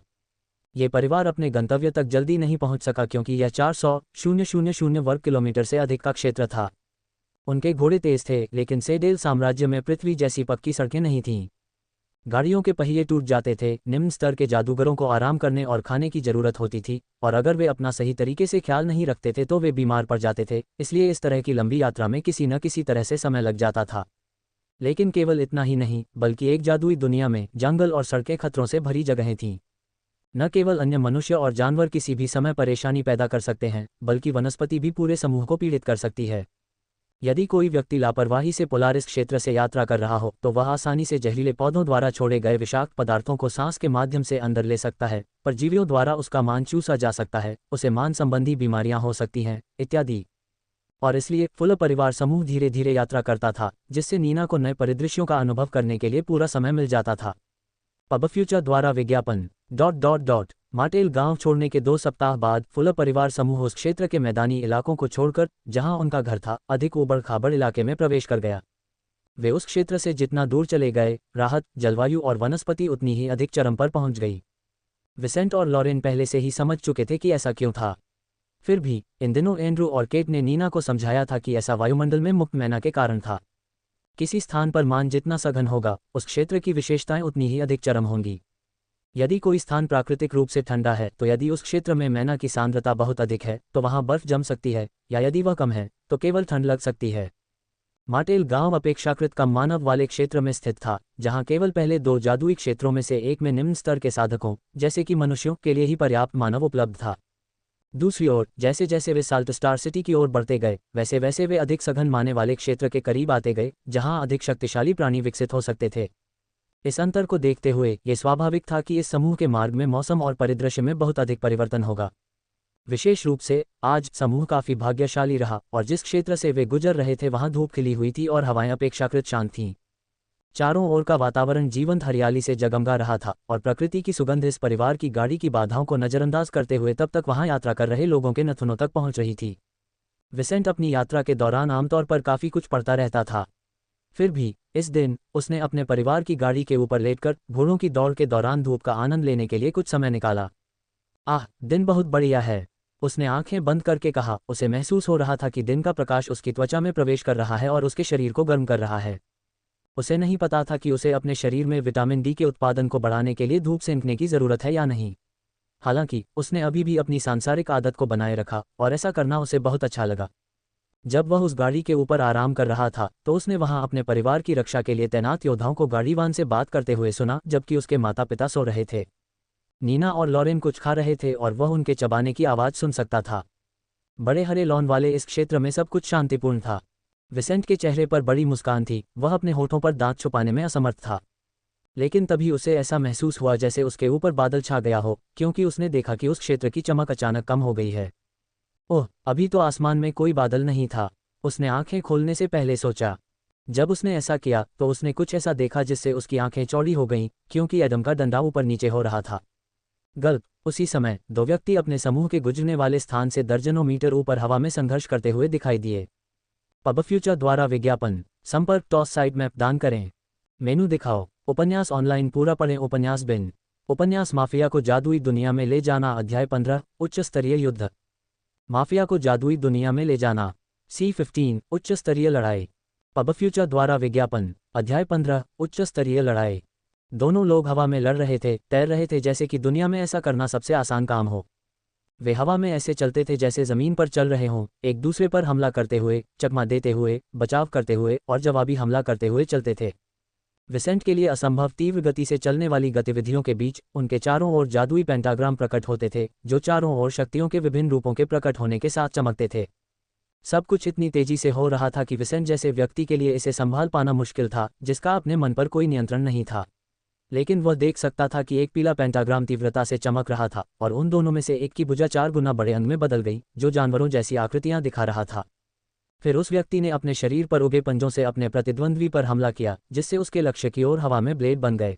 ये परिवार अपने गंतव्य तक जल्दी नहीं पहुंच सका, क्योंकि यह 400,000 वर्ग किलोमीटर से अधिक का क्षेत्र था। उनके घोड़े तेज थे, लेकिन सेडेल साम्राज्य में पृथ्वी जैसी पक्की सड़कें नहीं थीं। गाड़ियों के पहिए टूट जाते थे। निम्न स्तर के जादूगरों को आराम करने और खाने की जरूरत होती थी, और अगर वे अपना सही तरीके से ख्याल नहीं रखते थे तो वे बीमार पड़ जाते थे। इसलिए इस तरह की लंबी यात्रा में किसी न किसी तरह से समय लग जाता था। लेकिन केवल इतना ही नहीं, बल्कि एक जादुई दुनिया में जंगल और सड़कें खतरों से भरी जगहें थीं। न केवल अन्य मनुष्य और जानवर किसी भी समय परेशानी पैदा कर सकते हैं, बल्कि वनस्पति भी पूरे समूह को पीड़ित कर सकती है। यदि कोई व्यक्ति लापरवाही से पोलारिस क्षेत्र से यात्रा कर रहा हो, तो वह आसानी से जहरीले पौधों द्वारा छोड़े गए विषाक्त पदार्थों को सांस के माध्यम से अंदर ले सकता है, परजीवियों द्वारा उसका मान चूसा जा सकता है, उसे मान संबंधी बीमारियां हो सकती हैं, इत्यादि। और इसलिए फुलर परिवार समूह धीरे धीरे यात्रा करता था, जिससे नीना को नए परिदृश्यों का अनुभव करने के लिए पूरा समय मिल जाता था। पब फ्यूचर द्वारा विज्ञापन। मार्टेल गांव छोड़ने के 2 सप्ताह बाद फुलर परिवार समूह उस क्षेत्र के मैदानी इलाकों को छोड़कर, जहां उनका घर था, अधिक ऊबड़ खाबड़ इलाके में प्रवेश कर गया। वे उस क्षेत्र से जितना दूर चले गए, राहत, जलवायु और वनस्पति उतनी ही अधिक चरम पर पहुंच गई। विसेंट और लॉरेन पहले से ही समझ चुके थे कि ऐसा क्यों था। फिर भी इन दिनों एंड्रू और केट ने नीना को समझाया था कि ऐसा वायुमंडल में मुक्त मैना के कारण था। किसी स्थान पर मान जितना सघन होगा, उस क्षेत्र की विशेषताएं उतनी ही अधिक चरम होंगी। यदि कोई स्थान प्राकृतिक रूप से ठंडा है तो यदि उस क्षेत्र में मैना की सांद्रता बहुत अधिक है तो वहां बर्फ जम सकती है, या यदि वह कम है तो केवल ठंड लग सकती है। मार्टेल गांव अपेक्षाकृत कम मानव वाले क्षेत्र में स्थित था, जहां केवल पहले 2 जादुई क्षेत्रों में से एक में निम्न स्तर के साधकों जैसे कि मनुष्यों के लिए ही पर्याप्त मानव उपलब्ध था। दूसरी ओर जैसे जैसे वे साल्ट स्टार सिटी की ओर बढ़ते गए, वैसे वैसे वे अधिक सघन माने वाले क्षेत्र के करीब आते गए, जहां अधिक शक्तिशाली प्राणी विकसित हो सकते थे। इस अंतर को देखते हुए ये स्वाभाविक था कि इस समूह के मार्ग में मौसम और परिदृश्य में बहुत अधिक परिवर्तन होगा। विशेष रूप से आज समूह काफी भाग्यशाली रहा और जिस क्षेत्र से वे गुजर रहे थे वहां धूप खिली हुई थी और हवाएं अपेक्षाकृत शांत थीं। चारों ओर का वातावरण जीवंत हरियाली से जगमगा रहा था और प्रकृति की सुगंध इस परिवार की गाड़ी की बाधाओं को नजरअंदाज करते हुए तब तक वहां यात्रा कर रहे लोगों के नथुनों तक पहुंच रही थी। विसेंट अपनी यात्रा के दौरान आमतौर पर काफी कुछ पढ़ता रहता था। फिर भी इस दिन उसने अपने परिवार की गाड़ी के ऊपर लेटकर घोड़ों की दौड़ के दौरान धूप का आनंद लेने के लिए कुछ समय निकाला। आह, दिन बहुत बढ़िया है, उसने आंखें बंद करके कहा। उसे महसूस हो रहा था कि दिन का प्रकाश उसकी त्वचा में प्रवेश कर रहा है और उसके शरीर को गर्म कर रहा है। उसे नहीं पता था कि उसे अपने शरीर में विटामिन डी के उत्पादन को बढ़ाने के लिए धूप सेंकने की जरूरत है या नहीं। हालांकि उसने अभी भी अपनी सांसारिक आदत को बनाए रखा और ऐसा करना उसे बहुत अच्छा लगा। जब वह उस गाड़ी के ऊपर आराम कर रहा था तो उसने वहां अपने परिवार की रक्षा के लिए तैनात योद्धाओं को गाड़ीवान से बात करते हुए सुना, जबकि उसके माता पिता सो रहे थे। नीना और लॉरेन कुछ खा रहे थे और वह उनके चबाने की आवाज़ सुन सकता था। बड़े हरे लॉन वाले इस क्षेत्र में सब कुछ शांतिपूर्ण था। विसेंट के चेहरे पर बड़ी मुस्कान थी, वह अपने होठों पर दांत छुपाने में असमर्थ था। लेकिन तभी उसे ऐसा महसूस हुआ जैसे उसके ऊपर बादल छा गया हो, क्योंकि उसने देखा कि उस क्षेत्र की चमक अचानक कम हो गई है। ओह, अभी तो आसमान में कोई बादल नहीं था, उसने आंखें खोलने से पहले सोचा। जब उसने ऐसा किया तो उसने कुछ ऐसा देखा जिससे उसकी आंखें चौड़ी हो गईं, क्योंकि एडम का डंडा ऊपर नीचे हो रहा था। गल्प। उसी समय 2 व्यक्ति अपने समूह के गुजरने वाले स्थान से दर्जनों मीटर ऊपर हवा में संघर्ष करते हुए दिखाई दिए। पब फ्यूचर द्वारा विज्ञापन। संपर्क टॉस साइट मैप दान करें। मेनू दिखाओ। उपन्यास ऑनलाइन पूरा पढ़ें। उपन्यास बिन। उपन्यास माफिया को जादुई दुनिया में ले जाना। अध्याय 15 उच्च स्तरीय युद्ध। माफिया को जादुई दुनिया में ले जाना। C15 उच्च स्तरीय लड़ाई। पब फ्यूचर द्वारा विज्ञापन। अध्याय 15 उच्च स्तरीय लड़ाई। दोनों लोग हवा में लड़ रहे थे, तैर रहे थे जैसे कि दुनिया में ऐसा करना सबसे आसान काम हो। वे हवा में ऐसे चलते थे जैसे जमीन पर चल रहे हों, एक दूसरे पर हमला करते हुए, चकमा देते हुए, बचाव करते हुए और जवाबी हमला करते हुए चलते थे। विसेंट के लिए असंभव तीव्र गति से चलने वाली गतिविधियों के बीच उनके चारों ओर जादुई पेंटाग्राम प्रकट होते थे, जो चारों ओर शक्तियों के विभिन्न रूपों के प्रकट होने के साथ चमकते थे। सब कुछ इतनी तेजी से हो रहा था कि विसेंट जैसे व्यक्ति के लिए इसे संभाल पाना मुश्किल था, जिसका अपने मन पर कोई नियंत्रण नहीं था। लेकिन वह देख सकता था कि एक पीला पेंटाग्राम तीव्रता से चमक रहा था और उन दोनों में से एक की भुजा 4 गुना बड़े अंग में बदल गई, जो जानवरों जैसी आकृतियां दिखा रहा था। फिर उस व्यक्ति ने अपने शरीर पर उगे पंजों से अपने प्रतिद्वंद्वी पर हमला किया, जिससे उसके लक्ष्य की ओर हवा में ब्लेड बन गए।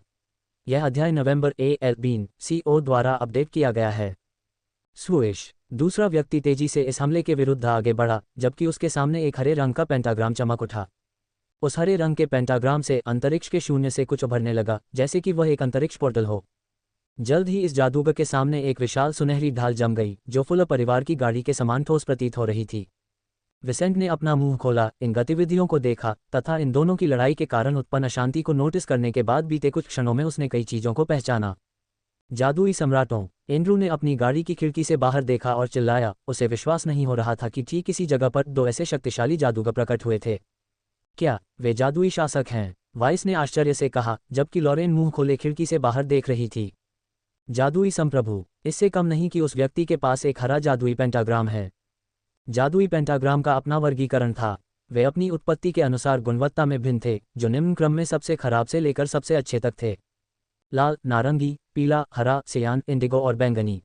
यह अध्याय नवंबर A.L. बीन CO द्वारा अपडेट किया गया है। स्विश। दूसरा व्यक्ति तेजी से इस हमले के विरुद्ध आगे बढ़ा, जबकि उसके सामने एक हरे रंग का पेंटाग्राम चमक उठा। उस हरे रंग के पेंटाग्राम से अंतरिक्ष के शून्य से कुछ उभरने लगा, जैसे कि वह एक अंतरिक्ष पोर्टल हो। जल्द ही इस जादूगर के सामने एक विशाल सुनहरी ढाल जम गई, जो फुल परिवार की गाड़ी के समान ठोस प्रतीत हो रही थी। विसेंट ने अपना मुंह खोला, इन गतिविधियों को देखा तथा इन दोनों की लड़ाई के कारण उत्पन्न अशांति को नोटिस करने के बाद बीते कुछ क्षणों में उसने कई चीजों को पहचाना। जादुई सम्राटों। एंड्रू ने अपनी गाड़ी की खिड़की से बाहर देखा और चिल्लाया। उसे विश्वास नहीं हो रहा था कि ठीक इसी जगह पर 2 ऐसे शक्तिशाली जादूगर प्रकट हुए थे। क्या वे जादुई शासक हैं? वाइस ने आश्चर्य से कहा, जबकि लॉरेन मुंह खोले खिड़की से बाहर देख रही थी। जादुई संप्रभु। इससे कम नहीं कि उस व्यक्ति के पास एक हरा जादुई पेंटाग्राम है। जादुई पेंटाग्राम का अपना वर्गीकरण था। वे अपनी उत्पत्ति के अनुसार गुणवत्ता में भिन्न थे, जो निम्न क्रम में सबसे खराब से लेकर सबसे अच्छे तक थे। लाल, नारंगी, पीला, हरा, सियान, इंडिगो और बैंगनी।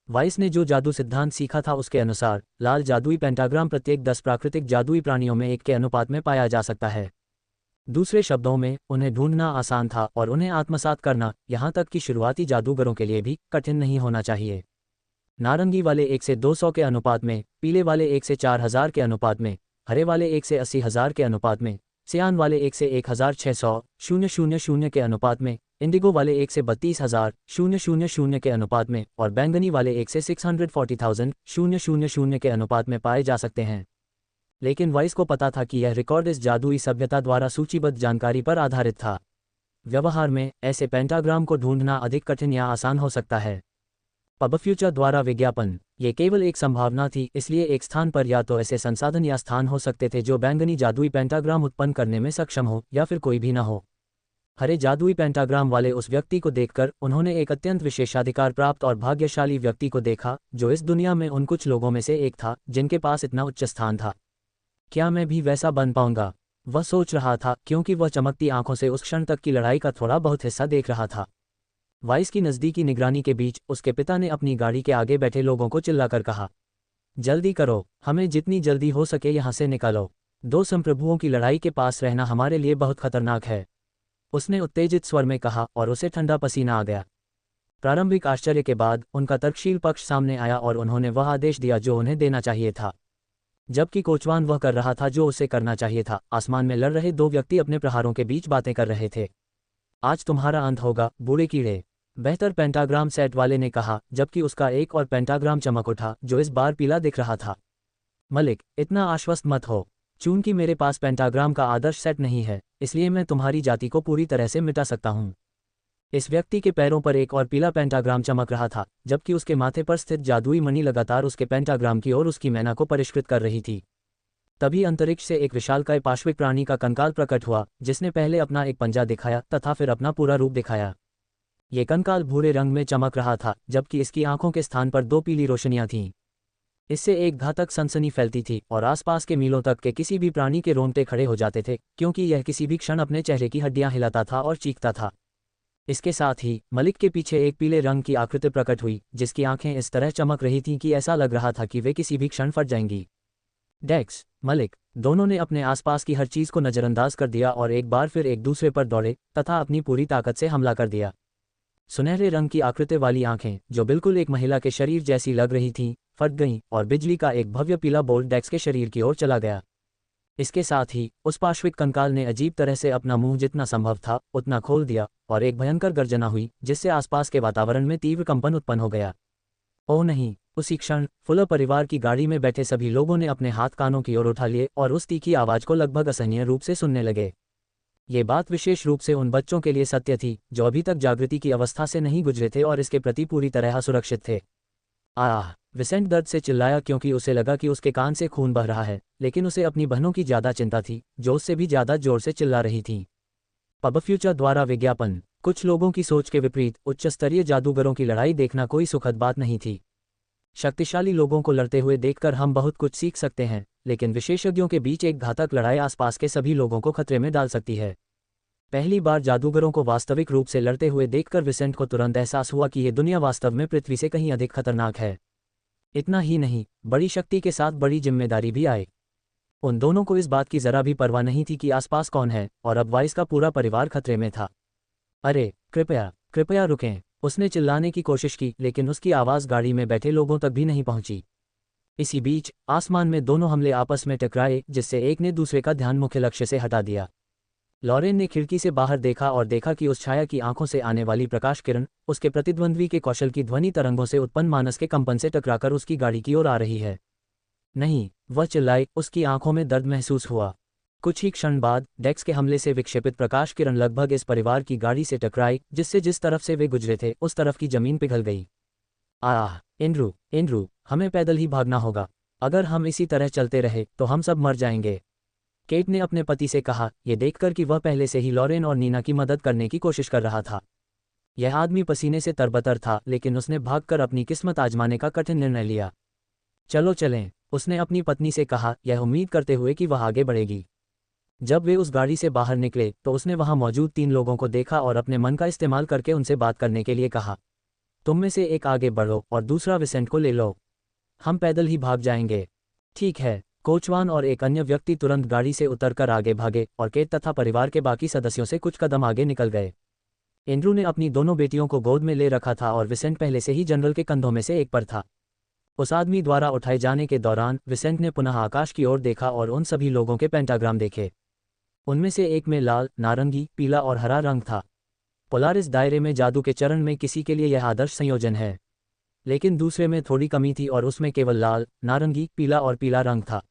वाइस ने जो जादू सिद्धांत सीखा था उसके अनुसार लाल जादुई पेंटाग्राम प्रत्येक 10 प्राकृतिक जादुई प्राणियों में 1 के अनुपात में पाया जा सकता है। दूसरे शब्दों में, उन्हें ढूंढना आसान था और उन्हें आत्मसात करना, यहाँ तक कि शुरुआती जादूगरों के लिए भी, कठिन नहीं होना चाहिए। नारंगी वाले 1 से 200 के अनुपात में, पीले वाले 1 से 4000 के अनुपात में, हरे वाले 1 से 80,000 के अनुपात में, सियान वाले 1 से 1600 के अनुपात में, इंडिगो वाले 1 से 32,000 के अनुपात में और बैंगनी वाले 1 से 640,000 के अनुपात में पाए जा सकते हैं। लेकिन वाइस को पता था कि यह रिकॉर्ड इस जादुई सभ्यता द्वारा सूचीबद्ध जानकारी पर आधारित था। व्यवहार में ऐसे पेंटाग्राम को ढूंढना अधिक कठिन या आसान हो सकता है। पब फ्यूचर द्वारा विज्ञापन, ये केवल एक संभावना थी, इसलिए एक स्थान पर या तो ऐसे संसाधन या स्थान हो सकते थे जो बैंगनी जादुई पेंटाग्राम उत्पन्न करने में सक्षम हो, या फिर कोई भी न हो। हरे जादुई पेंटाग्राम वाले उस व्यक्ति को देखकर उन्होंने एक अत्यंत विशेषाधिकार प्राप्त और भाग्यशाली व्यक्ति को देखा जो इस दुनिया में उन कुछ लोगों में से एक था जिनके पास इतना उच्च स्थान था। क्या मैं भी वैसा बन पाऊंगा? वह सोच रहा था, क्योंकि वह चमकती आंखों से उस क्षण तक की लड़ाई का थोड़ा बहुत हिस्सा देख रहा था। वाइस की नज़दीकी निगरानी के बीच उसके पिता ने अपनी गाड़ी के आगे बैठे लोगों को चिल्लाकर कहा, जल्दी करो, हमें जितनी जल्दी हो सके यहाँ से निकालो। 2 संप्रभुओं की लड़ाई के पास रहना हमारे लिए बहुत खतरनाक है, उसने उत्तेजित स्वर में कहा और उसे ठंडा पसीना आ गया। प्रारंभिक आश्चर्य के बाद उनका तर्कशील पक्ष सामने आया और उन्होंने वह आदेश दिया जो उन्हें देना चाहिए था। जबकि कोचवान वह कर रहा था जो उसे करना चाहिए था, आसमान में लड़ रहे 2 व्यक्ति अपने प्रहारों के बीच बातें कर रहे थे। आज तुम्हारा अंत होगा, बूढ़े कीड़े, बेहतर पेंटाग्राम सेट वाले ने कहा, जबकि उसका एक और पेंटाग्राम चमक उठा जो इस बार पीला दिख रहा था। मलिक, इतना आश्वस्त मत हो। चूंकि मेरे पास पेंटाग्राम का आदर्श सेट नहीं है, इसलिए मैं तुम्हारी जाति को पूरी तरह से मिटा सकता हूं। इस व्यक्ति के पैरों पर एक और पीला पेंटाग्राम चमक रहा था, जबकि उसके माथे पर स्थित जादुई मणि लगातार उसके पेंटाग्राम की ओर उसकी मैना को परिष्कृत कर रही थी। तभी अंतरिक्ष से एक विशालकाय पार्श्विक प्राणी का कंकाल प्रकट हुआ, जिसने पहले अपना एक पंजा दिखाया तथा फिर अपना पूरा रूप दिखाया। ये कंकाल भूरे रंग में चमक रहा था, जबकि इसकी आंखों के स्थान पर 2 पीली रोशनियां थीं। इससे एक घातक सनसनी फैलती थी और आसपास के मीलों तक के किसी भी प्राणी के रोंगटे खड़े हो जाते थे, क्योंकि यह किसी भी क्षण अपने चेहरे की हड्डियां हिलाता था और चीखता था। इसके साथ ही मलिक के पीछे एक पीले रंग की आकृति प्रकट हुई, जिसकी आंखें इस तरह चमक रही थीं कि ऐसा लग रहा था कि वे किसी भी क्षण फट जाएंगी। डेक्स, मलिक, दोनों ने अपने आसपास की हर चीज को नजरअंदाज कर दिया और एक बार फिर एक दूसरे पर दौड़े तथा अपनी पूरी ताकत से हमला कर दिया। सुनहरे रंग की आकृति वाली आंखें, जो बिल्कुल एक महिला के शरीर जैसी लग रही थीं, फट गईं और बिजली का एक भव्य पीला बोल्ट डेक्स के शरीर की ओर चला गया। इसके साथ ही उस पार्श्विक कंकाल ने अजीब तरह से अपना मुंह जितना संभव था उतना खोल दिया और एक भयंकर गर्जना हुई, जिससे आसपास के वातावरण में तीव्र कंपन उत्पन्न हो गया। ओह नहीं! उसी क्षण फुलर परिवार की गाड़ी में बैठे सभी लोगों ने अपने हाथ कानों की ओर उठा लिए और उस तीखी आवाज को लगभग असहनीय रूप से सुनने लगे। ये बात विशेष रूप से उन बच्चों के लिए सत्य थी जो अभी तक जागृति की अवस्था से नहीं गुजरे थे और इसके प्रति पूरी तरह असुरक्षित थे। आह! विसेंट दर्द से चिल्लाया, क्योंकि उसे लगा कि उसके कान से खून बह रहा है, लेकिन उसे अपनी बहनों की ज्यादा चिंता थी जो उससे भी ज्यादा जोर से चिल्ला रही थीं। पब फ्यूचर द्वारा विज्ञापन, कुछ लोगों की सोच के विपरीत उच्च स्तरीय जादूगरों की लड़ाई देखना कोई सुखद बात नहीं थी। शक्तिशाली लोगों को लड़ते हुए देखकर हम बहुत कुछ सीख सकते हैं, लेकिन विशेषज्ञों के बीच एक घातक लड़ाई आसपास के सभी लोगों को खतरे में डाल सकती है। पहली बार जादूगरों को वास्तविक रूप से लड़ते हुए देखकर विसेंट को तुरंत एहसास हुआ कि ये दुनिया वास्तव में पृथ्वी से कहीं अधिक खतरनाक है। इतना ही नहीं, बड़ी शक्ति के साथ बड़ी जिम्मेदारी भी आए। उन दोनों को इस बात की जरा भी परवाह नहीं थी कि आसपास कौन है, और अब वाइस का पूरा परिवार खतरे में था। अरे कृपया कृपया रुकें, उसने चिल्लाने की कोशिश की, लेकिन उसकी आवाज़ गाड़ी में बैठे लोगों तक भी नहीं पहुंची। इसी बीच आसमान में दोनों हमले आपस में टकराए, जिससे एक ने दूसरे का ध्यान मुख्य लक्ष्य से हटा दिया। लॉरेन ने खिड़की से बाहर देखा और देखा कि उस छाया की आंखों से आने वाली प्रकाश किरण उसके प्रतिद्वंद्वी के कौशल की ध्वनि तरंगों से उत्पन्न मानस के कंपन से टकराकर उसकी गाड़ी की ओर आ रही है। नहीं, वह चिल्लाई, उसकी आंखों में दर्द महसूस हुआ। कुछ ही क्षण बाद डेक्स के हमले से विक्षेपित प्रकाश किरण लगभग इस परिवार की गाड़ी से टकराई, जिससे जिस तरफ से वे गुजरे थे उस तरफ की जमीन पिघल गई। आह! एंड्रू, हमें पैदल ही भागना होगा। अगर हम इसी तरह चलते रहे तो हम सब मर जाएंगे, केट ने अपने पति से कहा, यह देखकर कि वह पहले से ही लॉरेन और नीना की मदद करने की कोशिश कर रहा था। यह आदमी पसीने से तरबतर था, लेकिन उसने भागकर अपनी किस्मत आजमाने का कठिन निर्णय लिया। चलो चलें, उसने अपनी पत्नी से कहा, यह उम्मीद करते हुए कि वह आगे बढ़ेगी। जब वे उस गाड़ी से बाहर निकले तो उसने वहां मौजूद 3 लोगों को देखा और अपने मन का इस्तेमाल करके उनसे बात करने के लिए कहा, तुम में से एक आगे बढ़ो और दूसरा विसेंट को ले लो, हम पैदल ही भाग जाएंगे। ठीक है, कोचवान और एक अन्य व्यक्ति तुरंत गाड़ी से उतरकर आगे भागे और केट तथा परिवार के बाकी सदस्यों से कुछ कदम आगे निकल गए। एंड्रू ने अपनी दोनों बेटियों को गोद में ले रखा था और विसेंट पहले से ही जनरल के कंधों में से एक पर था। उस आदमी द्वारा उठाए जाने के दौरान विसेंट ने पुनः आकाश की ओर देखा और उन सभी लोगों के पेंटाग्राम देखे। उनमें से एक में लाल, नारंगी, पीला और हरा रंग था। पोलारिस दायरे में जादू के चरण में किसी के लिए यह आदर्श संयोजन है, लेकिन दूसरे में थोड़ी कमी थी और उसमें केवल लाल, नारंगी, पीला और पीला रंग था।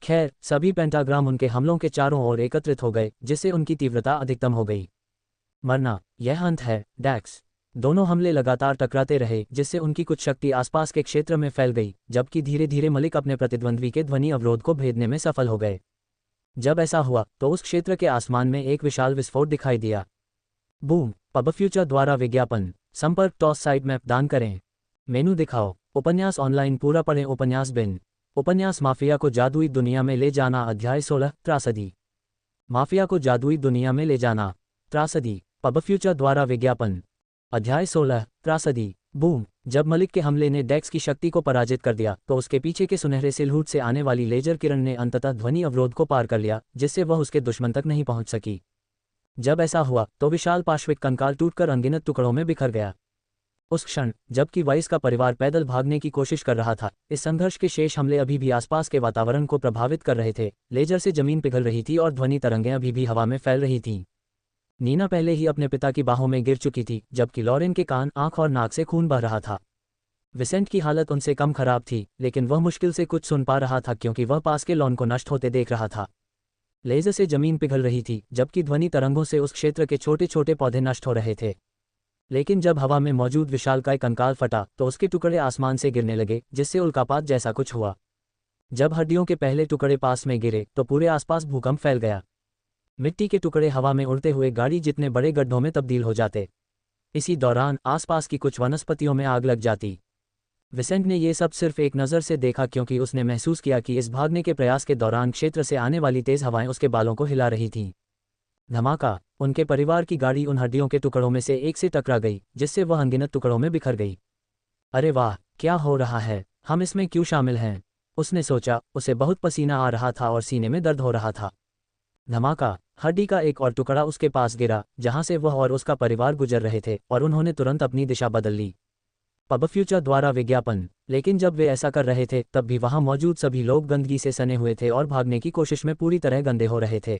खैर, सभी पेंटाग्राम उनके हमलों के चारों ओर एकत्रित हो गए, जिससे उनकी तीव्रता अधिकतम हो गई। मरना, यह अंत है, डैक्स। दोनों हमले लगातार टकराते रहे, जिससे उनकी कुछ शक्ति आसपास के क्षेत्र में फैल गई, जबकि धीरे धीरे मलिक अपने प्रतिद्वंद्वी के ध्वनि अवरोध को भेदने में सफल हो गए। जब ऐसा हुआ तो उस क्षेत्र के आसमान में एक विशाल विस्फोट दिखाई दिया। बूम। पब फ्यूचर द्वारा विज्ञापन। संपर्क टॉस साइट मैप दान करें। मेनू दिखाओ। उपन्यास ऑनलाइन पूरा पढ़ें। उपन्यास बिन। उपन्यास माफिया को जादुई दुनिया में ले जाना। अध्याय 16, त्रासदी। माफिया को जादुई दुनिया में ले जाना। त्रासदी। पब फ्यूचर द्वारा विज्ञापन। अध्याय 16, त्रासदी। बूम। जब मलिक के हमले ने डेक्स की शक्ति को पराजित कर दिया तो उसके पीछे के सुनहरे सिलहूट से आने वाली लेजर किरण ने अंततः ध्वनि अवरोध को पार कर लिया, जिससे वह उसके दुश्मन तक नहीं पहुंच सकी। जब ऐसा हुआ तो विशाल पार्श्विक कंकाल टूटकर अनगिनत टुकड़ों में बिखर गया। उस क्षण जबकि वाइस का परिवार पैदल भागने की कोशिश कर रहा था, इस संघर्ष के शेष हमले अभी भी आसपास के वातावरण को प्रभावित कर रहे थे। लेजर से जमीन पिघल रही थी और ध्वनि तरंगें अभी भी हवा में फैल रही थीं। नीना पहले ही अपने पिता की बाहों में गिर चुकी थी, जबकि लॉरेन के कान, आंख और नाक से खून बह रहा था। विसेंट की हालत उनसे कम खराब थी, लेकिन वह मुश्किल से कुछ सुन पा रहा था क्योंकि वह पास के लॉन को नष्ट होते देख रहा था। लेजर से जमीन पिघल रही थी, जबकि ध्वनि तरंगों से उस क्षेत्र के छोटे छोटे पौधे नष्ट हो रहे थे। लेकिन जब हवा में मौजूद विशालकाय कंकाल फटा तो उसके टुकड़े आसमान से गिरने लगे, जिससे उल्कापात जैसा कुछ हुआ। जब हड्डियों के पहले टुकड़े पास में गिरे तो पूरे आसपास भूकंप फैल गया। मिट्टी के टुकड़े हवा में उड़ते हुए गाड़ी जितने बड़े गड्ढों में तब्दील हो जाते। इसी दौरान आसपास की कुछ वनस्पतियों में आग लग जाती। विसेंट ने यह सब सिर्फ एक नज़र से देखा, क्योंकि उसने महसूस किया कि इस भागने के प्रयास के दौरान क्षेत्र से आने वाली तेज हवाएं उसके बालों को हिला रही थीं। धमाका। उनके परिवार की गाड़ी उन हड्डियों के टुकड़ों में से एक से टकरा गई, जिससे वह अनगिनत टुकड़ों में बिखर गई। अरे वाह, क्या हो रहा है? हम इसमें क्यों शामिल हैं? उसने सोचा। उसे बहुत पसीना आ रहा था और सीने में दर्द हो रहा था। धमाका। हड्डी का एक और टुकड़ा उसके पास गिरा, जहां से वह और उसका परिवार गुजर रहे थे, और उन्होंने तुरंत अपनी दिशा बदल ली। पब फ्यूचर द्वारा विज्ञापन। लेकिन जब वे ऐसा कर रहे थे तब भी वहां मौजूद सभी लोग गंदगी से सने हुए थे और भागने की कोशिश में पूरी तरह गंदे हो रहे थे।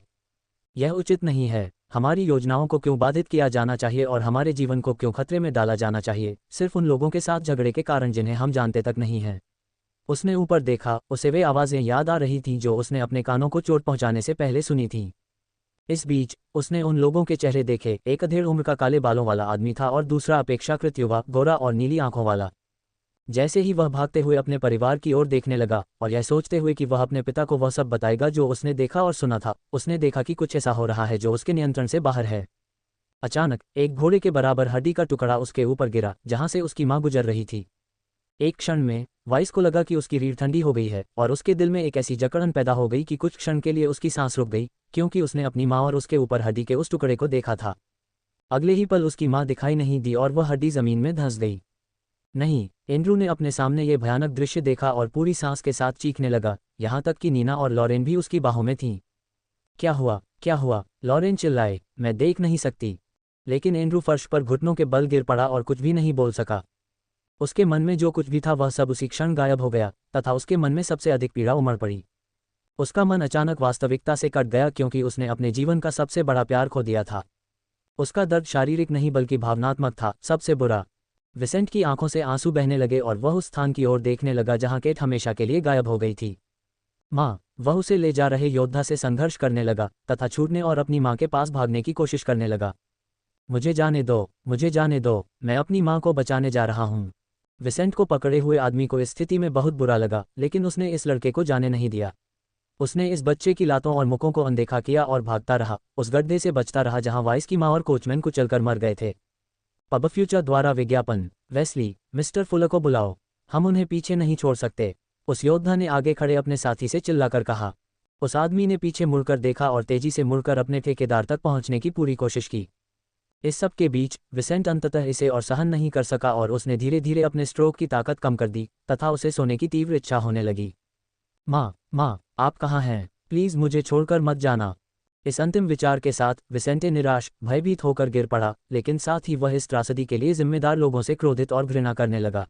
यह उचित नहीं है। हमारी योजनाओं को क्यों बाधित किया जाना चाहिए और हमारे जीवन को क्यों खतरे में डाला जाना चाहिए, सिर्फ उन लोगों के साथ झगड़े के कारण जिन्हें हम जानते तक नहीं हैं। उसने ऊपर देखा। उसे वे आवाज़ें याद आ रही थीं जो उसने अपने कानों को चोट पहुंचाने से पहले सुनी थीं। इस बीच उसने उन लोगों के चेहरे देखे। एक अधेड़ उम्र का काले बालों वाला आदमी था और दूसरा अपेक्षाकृत युवा, गोरा और नीली आंखों वाला। जैसे ही वह भागते हुए अपने परिवार की ओर देखने लगा और यह सोचते हुए कि वह अपने पिता को वह सब बताएगा जो उसने देखा और सुना था, उसने देखा कि कुछ ऐसा हो रहा है जो उसके नियंत्रण से बाहर है। अचानक एक घोड़े के बराबर हड्डी का टुकड़ा उसके ऊपर गिरा, जहां से उसकी मां गुजर रही थी। एक क्षण में वाइस को लगा कि उसकी रीढ़ ठंडी हो गई है और उसके दिल में एक ऐसी जकड़न पैदा हो गई कि कुछ क्षण के लिए उसकी सांस रुक गई, क्योंकि उसने अपनी मां और उसके ऊपर हड्डी के उस टुकड़े को देखा था। अगले ही पल उसकी मां दिखाई नहीं दी और वह हड्डी जमीन में धंस गई। नहीं, एंड्रू ने अपने सामने ये भयानक दृश्य देखा और पूरी सांस के साथ चीखने लगा, यहाँ तक कि नीना और लॉरेन भी उसकी बाहों में थीं। क्या हुआ? क्या हुआ? लॉरेन चिल्लाए। मैं देख नहीं सकती। लेकिन एंड्रू फर्श पर घुटनों के बल गिर पड़ा और कुछ भी नहीं बोल सका। उसके मन में जो कुछ भी था वह सब उसी क्षण गायब हो गया, तथा उसके मन में सबसे अधिक पीड़ा उमड़ पड़ी। उसका मन अचानक वास्तविकता से कट गया, क्योंकि उसने अपने जीवन का सबसे बड़ा प्यार खो दिया था। उसका दर्द शारीरिक नहीं बल्कि भावनात्मक था, सबसे बुरा। विसेंट की आंखों से आंसू बहने लगे और वह उस स्थान की ओर देखने लगा जहां केट हमेशा के लिए गायब हो गई थी। माँ। वह उसे ले जा रहे योद्धा से संघर्ष करने लगा तथा छूटने और अपनी माँ के पास भागने की कोशिश करने लगा। मुझे जाने दो, मुझे जाने दो, मैं अपनी माँ को बचाने जा रहा हूँ। विसेंट को पकड़े हुए आदमी को इस स्थिति में बहुत बुरा लगा, लेकिन उसने इस लड़के को जाने नहीं दिया। उसने इस बच्चे की लातों और मुकों को अनदेखा किया और भागता रहा, उस गड्ढे से बचता रहा जहां वाइस की माँ और कोचमैन कुचलकर मर गए थे। पब फ्यूचर द्वारा विज्ञापन। वेस्ली, मिस्टर फुलर को बुलाओ, हम उन्हें पीछे नहीं छोड़ सकते, उस योद्धा ने आगे खड़े अपने साथी से चिल्लाकर कहा। उस आदमी ने पीछे मुड़कर देखा और तेजी से मुड़कर अपने ठेकेदार तक पहुंचने की पूरी कोशिश की। इस सब के बीच विसेंट अंततः इसे और सहन नहीं कर सका और उसने धीरे धीरे अपने स्ट्रोक की ताकत कम कर दी तथा उसे सोने की तीव्र इच्छा होने लगी। माँ, आप कहाँ हैं? प्लीज़ मुझे छोड़कर मत जाना। इस अंतिम विचार के साथ विसेंटे निराश, भयभीत होकर गिर पड़ा, लेकिन साथ ही वह इस त्रासदी के लिए जिम्मेदार लोगों से क्रोधित और घृणा करने लगा।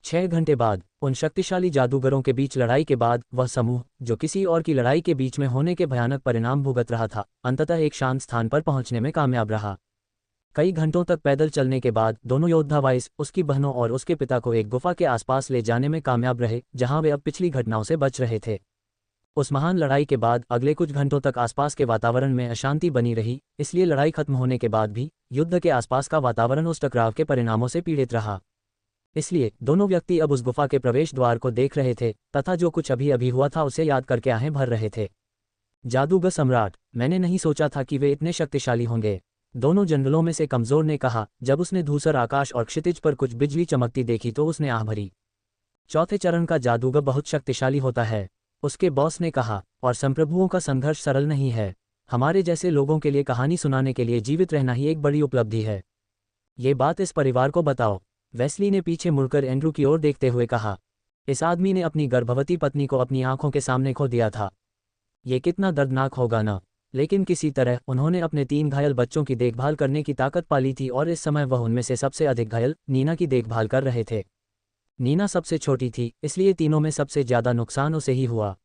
6 घंटे बाद उन शक्तिशाली जादूगरों के बीच लड़ाई के बाद वह समूह, जो किसी और की लड़ाई के बीच में होने के भयानक परिणाम भुगत रहा था, अंततः एक शांत स्थान पर पहुंचने में कामयाब रहा। कई घंटों तक पैदल चलने के बाद दोनों योद्धा वाइस, उसकी बहनों और उसके पिता को एक गुफा के आसपास ले जाने में कामयाब रहे, जहां वे अब पिछली घटनाओं से बच रहे थे। उस महान लड़ाई के बाद अगले कुछ घंटों तक आसपास के वातावरण में अशांति बनी रही, इसलिए लड़ाई खत्म होने के बाद भी युद्ध के आसपास का वातावरण उस टकराव के परिणामों से पीड़ित रहा। इसलिए दोनों व्यक्ति अब उस गुफा के प्रवेश द्वार को देख रहे थे तथा जो कुछ अभी अभी हुआ था उसे याद करके आहें भर रहे थे। जादूगर सम्राट, मैंने नहीं सोचा था कि वे इतने शक्तिशाली होंगे, दोनों जनरलों में से कमजोर ने कहा। जब उसने धूसर आकाश और क्षितिज पर कुछ बिजली चमकती देखी तो उसने आह भरी। चौथे चरण का जादूगर बहुत शक्तिशाली होता है, उसके बॉस ने कहा, और संप्रभुओं का संघर्ष सरल नहीं है। हमारे जैसे लोगों के लिए कहानी सुनाने के लिए जीवित रहना ही एक बड़ी उपलब्धि है। ये बात इस परिवार को बताओ। वेस्ली ने पीछे मुड़कर एंड्रू की ओर देखते हुए कहा। इस आदमी ने अपनी गर्भवती पत्नी को अपनी आंखों के सामने खो दिया था। ये कितना दर्दनाक होगा ना। लेकिन किसी तरह उन्होंने अपने 3 घायल बच्चों की देखभाल करने की ताकत पाली थी और इस समय वह उनमें से सबसे अधिक घायल नीना की देखभाल कर रहे थे। नीना सबसे छोटी थी, इसलिए तीनों में सबसे ज्यादा नुकसान उसे ही हुआ।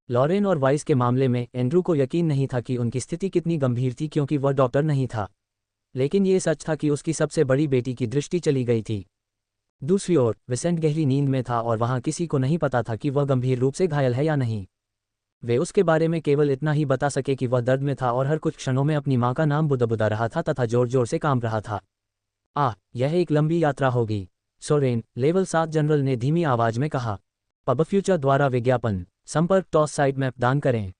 लॉरेन और वाइस के मामले में एंड्रू को यकीन नहीं था कि उनकी स्थिति कितनी गंभीर थी, क्योंकि वह डॉक्टर नहीं था। लेकिन ये सच था कि उसकी सबसे बड़ी बेटी की दृष्टि चली गई थी। दूसरी ओर विसेंट गहरी नींद में था और वहां किसी को नहीं पता था कि वह गंभीर रूप से घायल है या नहीं। वे उसके बारे में केवल इतना ही बता सके कि वह दर्द में था और हर कुछ क्षणों में अपनी मां का नाम बुदबुदा रहा था तथा जोर जोर से कांप रहा था। यह एक लंबी यात्रा होगी, सोरेन, लेवल 7 जनरल ने धीमी आवाज में कहा। पब फ्यूचर द्वारा विज्ञापन, संपर्क टॉस साइट मैप दान करें,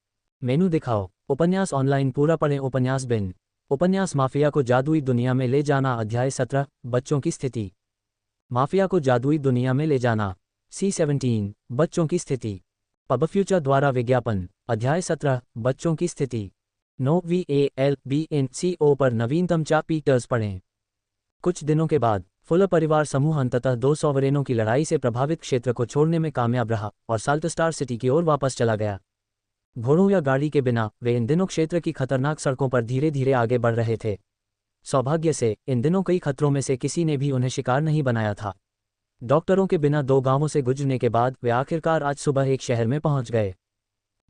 मेनू दिखाओ, उपन्यास ऑनलाइन पूरा पढ़ें, उपन्यास बिन, उपन्यास माफिया को जादुई दुनिया में ले जाना, अध्याय 17, बच्चों की स्थिति। माफिया को जादुई दुनिया में ले जाना, C17, बच्चों की स्थिति। पब फ्यूचर द्वारा विज्ञापन, अध्याय 17, बच्चों की स्थिति। नो VALBNCO पर नवीनतम चैप्टर्स पढ़ें। कुछ दिनों के बाद फुलर परिवार समूह अंततः 2 सॉवरेनों की लड़ाई से प्रभावित क्षेत्र को छोड़ने में कामयाब रहा और साल्टस्टार सिटी की ओर वापस चला गया। घोड़ों या गाड़ी के बिना वे इन दिनों क्षेत्र की खतरनाक सड़कों पर धीरे धीरे आगे बढ़ रहे थे। सौभाग्य से इन दिनों कई खतरों में से किसी ने भी उन्हें शिकार नहीं बनाया था। डॉक्टरों के बिना 2 गांवों से गुजरने के बाद वे आखिरकार आज सुबह एक शहर में पहुंच गए।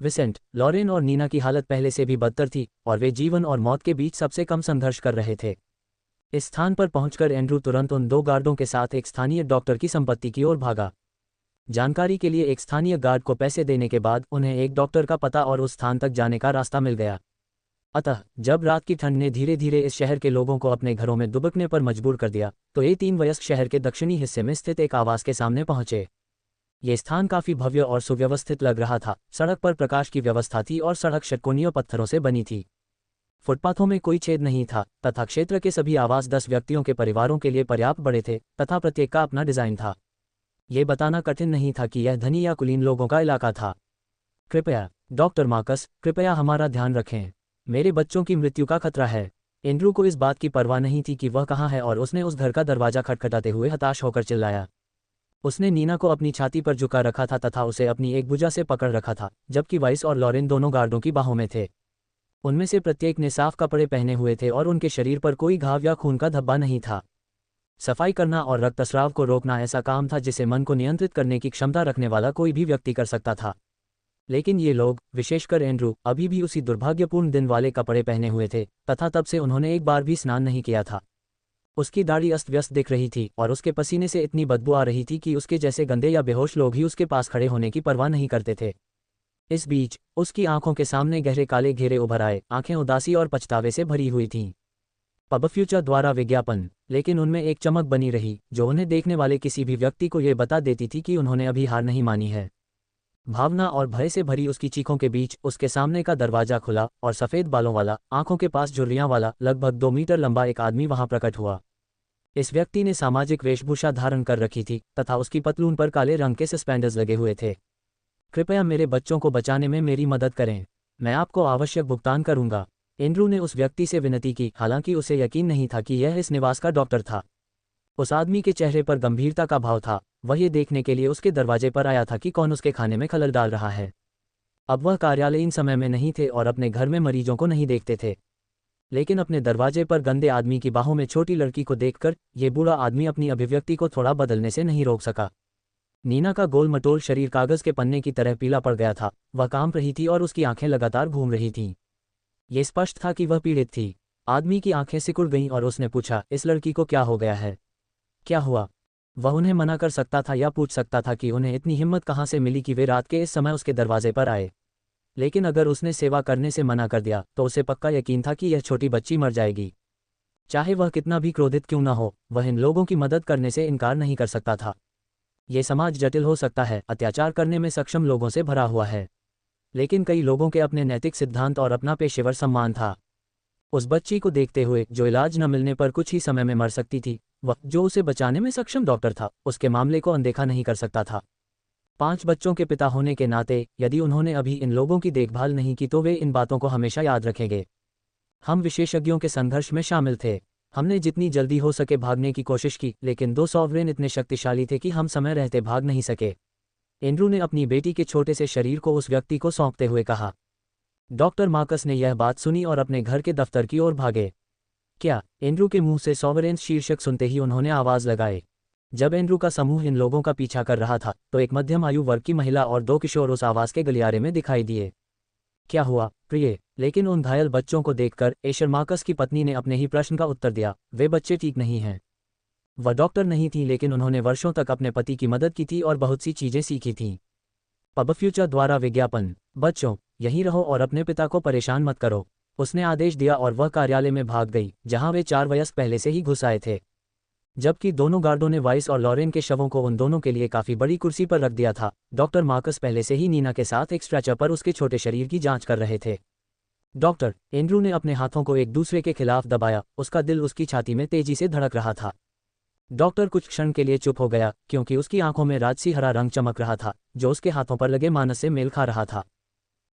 विसेंट, लॉरेन और नीना की हालत पहले से भी बदतर थी और वे जीवन और मौत के बीच सबसे कम संघर्ष कर रहे थे। इस स्थान पर पहुंचकर एंड्रू तुरंत उन 2 गार्डों के साथ एक स्थानीय डॉक्टर की संपत्ति की ओर भागा। जानकारी के लिए एक स्थानीय गार्ड को पैसे देने के बाद उन्हें एक डॉक्टर का पता और उस स्थान तक जाने का रास्ता मिल गया। अतः जब रात की ठंड ने धीरे धीरे इस शहर के लोगों को अपने घरों में दुबकने पर मजबूर कर दिया, तो ये 3 वयस्क शहर के दक्षिणी हिस्से में स्थित एक आवास के सामने पहुंचे। ये स्थान काफी भव्य और सुव्यवस्थित लग रहा था। सड़क पर प्रकाश की व्यवस्था थी और सड़क षटकोणीय पत्थरों से बनी थी। फुटपाथों में कोई छेद नहीं था तथा क्षेत्र के सभी आवास 10 व्यक्तियों के परिवारों के लिए पर्याप्त बड़े थे तथा प्रत्येक का अपना डिजाइन था। ये बताना कठिन नहीं था कि यह धनी या कुलीन लोगों का इलाका था। कृपया डॉक्टर मार्कस, कृपया हमारा ध्यान रखें, मेरे बच्चों की मृत्यु का खतरा है। एंड्रू को इस बात की परवाह नहीं थी कि वह कहाँ है और उसने उस घर का दरवाजा खटखटाते हुए हताश होकर चिल्लाया। उसने नीना को अपनी छाती पर झुका रखा था तथा उसे अपनी एक भुजा से पकड़ रखा था, जबकि वाइस और लॉरेन दोनों गार्डों की बाहों में थे। उनमें से प्रत्येक ने साफ कपड़े पहने हुए थे और उनके शरीर पर कोई घाव या खून का धब्बा नहीं था। सफाई करना और रक्तस्राव को रोकना ऐसा काम था जिसे मन को नियंत्रित करने की क्षमता रखने वाला कोई भी व्यक्ति कर सकता था। लेकिन ये लोग, विशेषकर एंड्रू, अभी भी उसी दुर्भाग्यपूर्ण दिन वाले कपड़े पहने हुए थे तथा तब से उन्होंने एक बार भी स्नान नहीं किया था। उसकी दाढ़ी अस्त व्यस्त दिख रही थी और उसके पसीने से इतनी बदबू आ रही थी कि उसके जैसे गंदे या बेहोश लोग ही उसके पास खड़े होने की परवाह नहीं करते थे। इस बीच उसकी आंखों के सामने गहरे काले घेरे उभर आए, आंखें उदासी और पछतावे से भरी हुई थीं। पब फ्यूचर द्वारा विज्ञापन, लेकिन उनमें एक चमक बनी रही जो उन्हें देखने वाले किसी भी व्यक्ति को यह बता देती थी कि उन्होंने अभी हार नहीं मानी है। भावना और भय से भरी उसकी चीखों के बीच उसके सामने का दरवाजा खुला और सफेद बालों वाला, आंखों के पास झुर्रियां वाला, लगभग 2 मीटर लंबा एक आदमी वहां प्रकट हुआ। इस व्यक्ति ने सामाजिक वेशभूषा धारण कर रखी थी तथा उसकी पतलून पर काले रंग के सस्पेंडर्स लगे हुए थे। कृपया मेरे बच्चों को बचाने में मेरी मदद करें, मैं आपको आवश्यक भुगतान करूंगा, एंड्रू ने उस व्यक्ति से विनती की, हालांकि उसे यकीन नहीं था कि यह इस निवास का डॉक्टर था। उस आदमी के चेहरे पर गंभीरता का भाव था। वह ये देखने के लिए उसके दरवाजे पर आया था कि कौन उसके खाने में खलल डाल रहा है। अब वह कार्यालयीन समय में नहीं थे और अपने घर में मरीजों को नहीं देखते थे। लेकिन अपने दरवाजे पर गंदे आदमी की बाहों में छोटी लड़की को देखकर ये बूढ़ा आदमी अपनी अभिव्यक्ति को थोड़ा बदलने से नहीं रोक सका। नीना का गोल मटोल शरीर कागज के पन्ने की तरह पीला पड़ गया था, वह कांप रही थी और उसकी आंखें लगातार घूम रही थीं। ये स्पष्ट था कि वह पीड़ित थी। आदमी की आंखें सिकुड़ गईं और उसने पूछा, इस लड़की को क्या हो गया है? क्या हुआ? वह उन्हें मना कर सकता था या पूछ सकता था कि उन्हें इतनी हिम्मत कहाँ से मिली कि वे रात के इस समय उसके दरवाजे पर आए। लेकिन अगर उसने सेवा करने से मना कर दिया तो उसे पक्का यकीन था कि यह छोटी बच्ची मर जाएगी। चाहे वह कितना भी क्रोधित क्यों न हो, वह इन लोगों की मदद करने से इनकार नहीं कर सकता था। ये समाज जटिल हो सकता है, अत्याचार करने में सक्षम लोगों से भरा हुआ है, लेकिन कई लोगों के अपने नैतिक सिद्धांत और अपना पेशेवर सम्मान था। उस बच्ची को देखते हुए, जो इलाज न मिलने पर कुछ ही समय में मर सकती थी, वह जो उसे बचाने में सक्षम डॉक्टर था, उसके मामले को अनदेखा नहीं कर सकता था। 5 बच्चों के पिता होने के नाते, यदि उन्होंने अभी इन लोगों की देखभाल नहीं की तो वे इन बातों को हमेशा याद रखेंगे। हम विशेषज्ञों के संघर्ष में शामिल थे। हमने जितनी जल्दी हो सके भागने की कोशिश की, लेकिन 2 सॉवरेन इतने शक्तिशाली थे कि हम समय रहते भाग नहीं सके। एंड्रू ने अपनी बेटी के छोटे से शरीर को उस व्यक्ति को सौंपते हुए कहा। डॉक्टर मार्कस ने यह बात सुनी और अपने घर के दफ्तर की ओर भागे। क्या? एंड्रू के मुंह से सॉवरेन शीर्षक सुनते ही उन्होंने आवाज लगाए। जब एंड्रू का समूह इन लोगों का पीछा कर रहा था तो एक मध्यम आयु वर्ग की महिला और 2 किशोर उस आवाज के गलियारे में दिखाई दिए। क्या हुआ, प्रिय? लेकिन उन घायल बच्चों को देखकर एशर मार्कस की पत्नी ने अपने ही प्रश्न का उत्तर दिया, वे बच्चे ठीक नहीं हैं। वह डॉक्टर नहीं थी, लेकिन उन्होंने वर्षों तक अपने पति की मदद की थी और बहुत सी चीजें सीखी थीं। पब फ्यूचर द्वारा विज्ञापन। बच्चों, यहीं रहो और अपने पिता को परेशान मत करो, उसने आदेश दिया और वह कार्यालय में भाग गई, जहां वे 4 वयस्क पहले से ही घुस आए थे। जबकि दोनों गार्डों ने वाइस और लॉरेन के शवों को उन दोनों के लिए काफी बड़ी कुर्सी पर रख दिया था, डॉक्टर मार्कस पहले से ही नीना के साथ एक स्ट्रेचर पर उसके छोटे शरीर की जांच कर रहे थे। डॉक्टर, एंड्रू ने अपने हाथों को एक दूसरे के खिलाफ दबाया, उसका दिल उसकी छाती में तेजी से धड़क रहा था। डॉक्टर कुछ क्षण के लिए चुप हो गया, क्योंकि उसकी आंखों में राजसी हरा रंग चमक रहा था, जो उसके हाथों पर लगे मानस से मेल खा रहा था।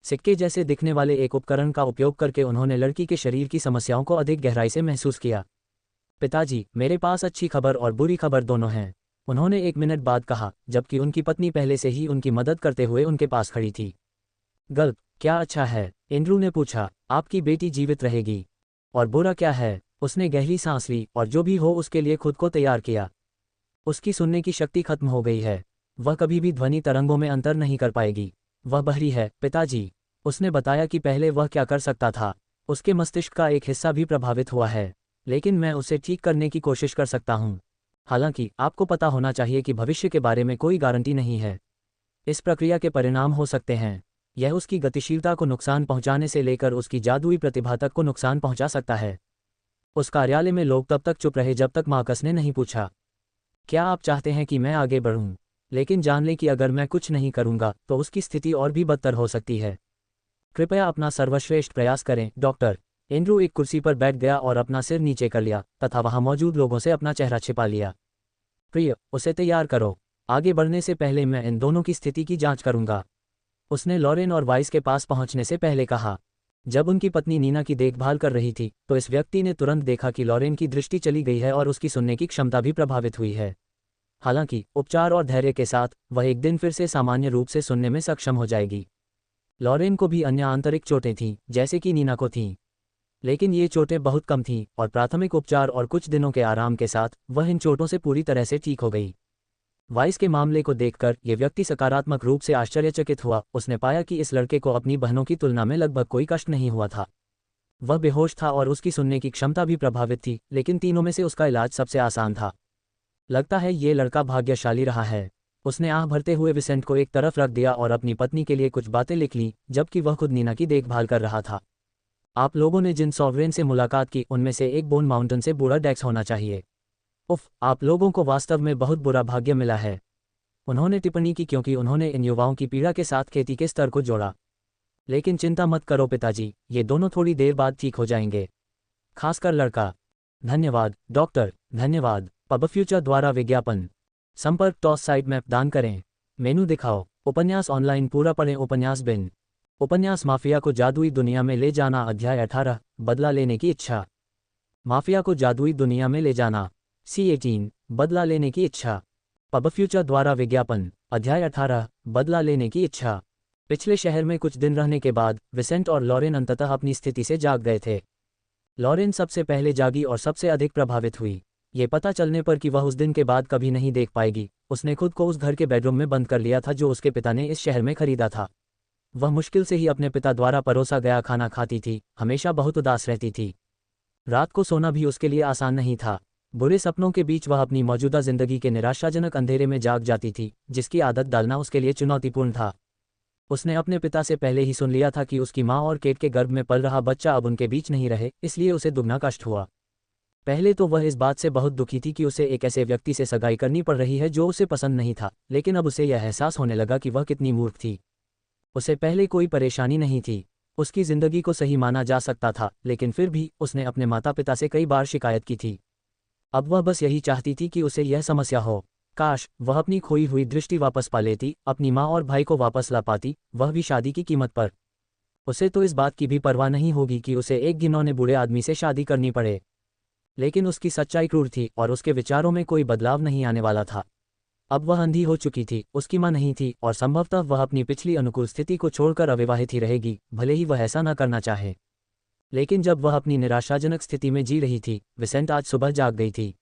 सिक्के जैसे दिखने वाले एक उपकरण का उपयोग करके उन्होंने लड़की के शरीर की समस्याओं को अधिक गहराई से महसूस किया। पिताजी, मेरे पास अच्छी खबर और बुरी खबर दोनों हैं, उन्होंने 1 मिनट बाद कहा, जबकि उनकी पत्नी पहले से ही उनकी मदद करते हुए उनके पास खड़ी थी। गल्प। क्या अच्छा है? एंड्रू ने पूछा। आपकी बेटी जीवित रहेगी। और बुरा क्या है? उसने गहरी सांस ली और जो भी हो उसके लिए खुद को तैयार किया। उसकी सुनने की शक्ति खत्म हो गई है, वह कभी भी ध्वनि तरंगों में अंतर नहीं कर पाएगी। वह बहरी है, पिताजी। उसने बताया कि पहले वह क्या कर सकता था। उसके मस्तिष्क का एक हिस्सा भी प्रभावित हुआ है, लेकिन मैं उसे ठीक करने की कोशिश कर सकता हूँ। हालांकि आपको पता होना चाहिए कि भविष्य के बारे में कोई गारंटी नहीं है। इस प्रक्रिया के परिणाम हो सकते हैं। यह उसकी गतिशीलता को नुकसान पहुंचाने से लेकर उसकी जादुई प्रतिभा तक को नुकसान पहुंचा सकता है। उस कार्यालय में लोग तब तक चुप रहे जब तक मार्कस ने नहीं पूछा, क्या आप चाहते हैं कि मैं आगे बढ़ूं? लेकिन जान लें कि अगर मैं कुछ नहीं करूंगा तो उसकी स्थिति और भी बदतर हो सकती है। कृपया अपना सर्वश्रेष्ठ प्रयास करें, डॉक्टर। एंड्रू एक कुर्सी पर बैठ गया और अपना सिर नीचे कर लिया तथा वहां मौजूद लोगों से अपना चेहरा छिपा लिया। प्रिय, उसे तैयार करो। आगे बढ़ने से पहले मैं इन दोनों की स्थिति की जांच करूंगा, उसने लॉरेन और वाइस के पास पहुंचने से पहले कहा। जब उनकी पत्नी नीना की देखभाल कर रही थी तो इस व्यक्ति ने तुरंत देखा कि लॉरेन की दृष्टि चली गई है और उसकी सुनने की क्षमता भी प्रभावित हुई है। हालांकि उपचार और धैर्य के साथ वह एक दिन फिर से सामान्य रूप से सुनने में सक्षम हो जाएगी। लॉरेन को भी अन्य आंतरिक चोटें थीं, जैसे कि नीना को थीं, लेकिन ये चोटें बहुत कम थीं और प्राथमिक उपचार और कुछ दिनों के आराम के साथ वह इन चोटों से पूरी तरह से ठीक हो गई। वाइस के मामले को देखकर यह व्यक्ति सकारात्मक रूप से आश्चर्यचकित हुआ। उसने पाया कि इस लड़के को अपनी बहनों की तुलना में लगभग कोई कष्ट नहीं हुआ था। वह बेहोश था और उसकी सुनने की क्षमता भी प्रभावित थी, लेकिन तीनों में से उसका इलाज सबसे आसान था। लगता है ये लड़का भाग्यशाली रहा है। उसने आह भरते हुए विसेंट को एक तरफ रख दिया और अपनी पत्नी के लिए कुछ बातें लिख लीं, जबकि वह खुद नीना की देखभाल कर रहा था। आप लोगों ने जिन सॉवरेन से मुलाकात की उनमें से एक बोन माउंटेन से बूढ़ा डेक्स होना चाहिए। उफ, आप लोगों को वास्तव में बहुत बुरा भाग्य मिला है, उन्होंने टिप्पणी की, क्योंकि उन्होंने इन युवाओं की पीड़ा के साथ खेती के स्तर को जोड़ा। लेकिन चिंता मत करो पिताजी, ये दोनों थोड़ी देर बाद ठीक हो जाएंगे, खासकर लड़का। धन्यवाद डॉक्टर, धन्यवाद। पब फ्यूचर द्वारा विज्ञापन। संपर्क टॉस साइट मैप दान करें, मेनू दिखाओ, उपन्यास ऑनलाइन पूरा पढ़ें। उपन्यास बिन। उपन्यास माफिया को जादुई दुनिया में ले जाना। अध्याय 18, बदला लेने की इच्छा। माफिया को जादुई दुनिया में ले जाना। C18, बदला लेने की इच्छा। पब फ्यूचर द्वारा विज्ञापन। अध्याय 18, बदला लेने की इच्छा। पिछले शहर में कुछ दिन रहने के बाद विसेंट और लॉरेन अंततः अपनी स्थिति से जाग गए थे। लॉरेन सबसे पहले जागी और सबसे अधिक प्रभावित हुई। ये पता चलने पर कि वह उस दिन के बाद कभी नहीं देख पाएगी, उसने खुद को उस घर के बेडरूम में बंद कर लिया था जो उसके पिता ने इस शहर में खरीदा था। वह मुश्किल से ही अपने पिता द्वारा परोसा गया खाना खाती थी, हमेशा बहुत उदास रहती थी। रात को सोना भी उसके लिए आसान नहीं था। बुरे सपनों के बीच वह अपनी मौजूदा जिंदगी के निराशाजनक अंधेरे में जाग जाती थी, जिसकी आदत डालना उसके लिए चुनौतीपूर्ण था। उसने अपने पिता से पहले ही सुन लिया था कि उसकी माँ और केट के गर्भ में पल रहा बच्चा अब उनके बीच नहीं रहे, इसलिए उसे दुगना कष्ट हुआ। पहले तो वह इस बात से बहुत दुखी थी कि उसे एक ऐसे व्यक्ति से सगाई करनी पड़ रही है जो उसे पसंद नहीं था, लेकिन अब उसे यह एहसास होने लगा कि वह कितनी मूर्ख थी। उसे पहले कोई परेशानी नहीं थी, उसकी जिंदगी को सही माना जा सकता था, लेकिन फिर भी उसने अपने माता पिता से कई बार शिकायत की थी। अब वह बस यही चाहती थी कि उसे यह समस्या हो। काश वह अपनी खोई हुई दृष्टि वापस पा लेती, अपनी माँ और भाई को वापस ला पाती, वह भी शादी की कीमत पर। उसे तो इस बात की भी परवाह नहीं होगी कि उसे एक घिनौने बुरे आदमी से शादी करनी पड़े। लेकिन उसकी सच्चाई क्रूर थी और उसके विचारों में कोई बदलाव नहीं आने वाला था। अब वह अंधी हो चुकी थी, उसकी माँ नहीं थी और संभवतः वह अपनी पिछली अनुकूल स्थिति को छोड़कर अविवाहित ही रहेगी, भले ही वह ऐसा न करना चाहे। लेकिन जब वह अपनी निराशाजनक स्थिति में जी रही थी, विसेंट आज सुबह जाग गई थी।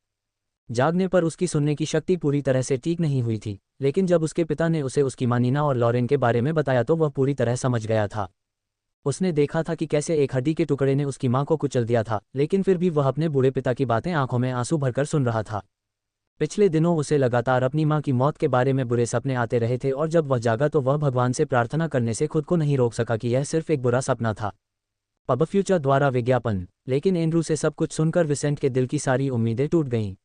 जागने पर उसकी सुनने की शक्ति पूरी तरह से ठीक नहीं हुई थी, लेकिन जब उसके पिता ने उसे उसकी माँ नीना और लॉरेन के बारे में बताया तो वह पूरी तरह समझ गया था। उसने देखा था कि कैसे एक हड्डी के टुकड़े ने उसकी माँ को कुचल दिया था, लेकिन फिर भी वह अपने बूढ़े पिता की बातें आंखों में आंसू भरकर सुन रहा था। पिछले दिनों उसे लगातार अपनी माँ की मौत के बारे में बुरे सपने आते रहे थे और जब वह जागा तो वह भगवान से प्रार्थना करने से खुद को नहीं रोक सका कि यह सिर्फ एक बुरा सपना था। पब फ्यूचर द्वारा विज्ञापन। लेकिन एंड्रू से सब कुछ सुनकर विसेंट के दिल की सारी उम्मीदें टूट गईं।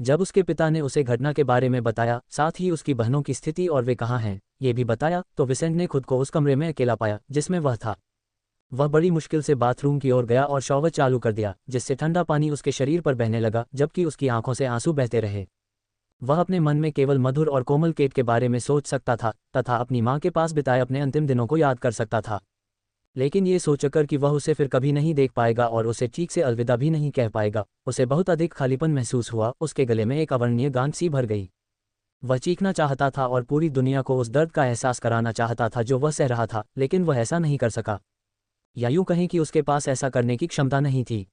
जब उसके पिता ने उसे घटना के बारे में बताया, साथ ही उसकी बहनों की स्थिति और वे कहाँ हैं ये भी बताया, तो विसेंट ने खुद को उस कमरे में अकेला पाया जिसमें वह था। वह बड़ी मुश्किल से बाथरूम की ओर गया और शॉवर चालू कर दिया, जिससे ठंडा पानी उसके शरीर पर बहने लगा जबकि उसकी आंखों से आंसू बहते रहे। वह अपने मन में केवल मधुर और कोमल केट के बारे में सोच सकता था तथा अपनी माँ के पास बिताए अपने अंतिम दिनों को याद कर सकता था। लेकिन ये सोचकर कि वह उसे फिर कभी नहीं देख पाएगा और उसे ठीक से अलविदा भी नहीं कह पाएगा, उसे बहुत अधिक खालीपन महसूस हुआ। उसके गले में एक अवर्णनीय गांठ सी भर गई। वह चीखना चाहता था और पूरी दुनिया को उस दर्द का एहसास कराना चाहता था जो वह सह रहा था, लेकिन वह ऐसा नहीं कर सका, या यूं कहें कि उसके पास ऐसा करने की क्षमता नहीं थी।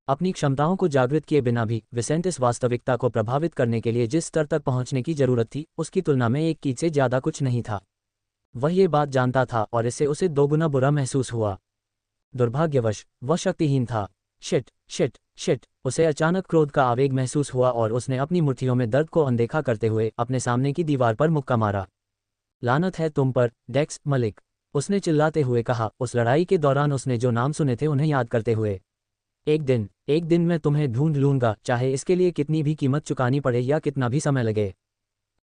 अपनी क्षमताओं को जागृत किए बिना भी विसेंट इस वास्तविकता को प्रभावित करने के लिए जिस स्तर तक पहुंचने की जरूरत थी, उसकी तुलना में एक कीट से ज्यादा कुछ नहीं था। वह ये बात जानता था और इससे उसे दोगुना बुरा महसूस हुआ। दुर्भाग्यवश वह शक्तिहीन था। शिट शिट शिट, उसे अचानक क्रोध का आवेग महसूस हुआ और उसने अपनी मुट्ठियों में दर्द को अनदेखा करते हुए अपने सामने की दीवार पर मुक्का मारा। लानत है तुम पर, डेक्स मलिक, उसने चिल्लाते हुए कहा, उस लड़ाई के दौरान उसने जो नाम सुने थे उन्हें याद करते हुए। एक दिन मैं तुम्हें ढूंढ लूंगा, चाहे इसके लिए कितनी भी कीमत चुकानी पड़े या कितना भी समय लगे।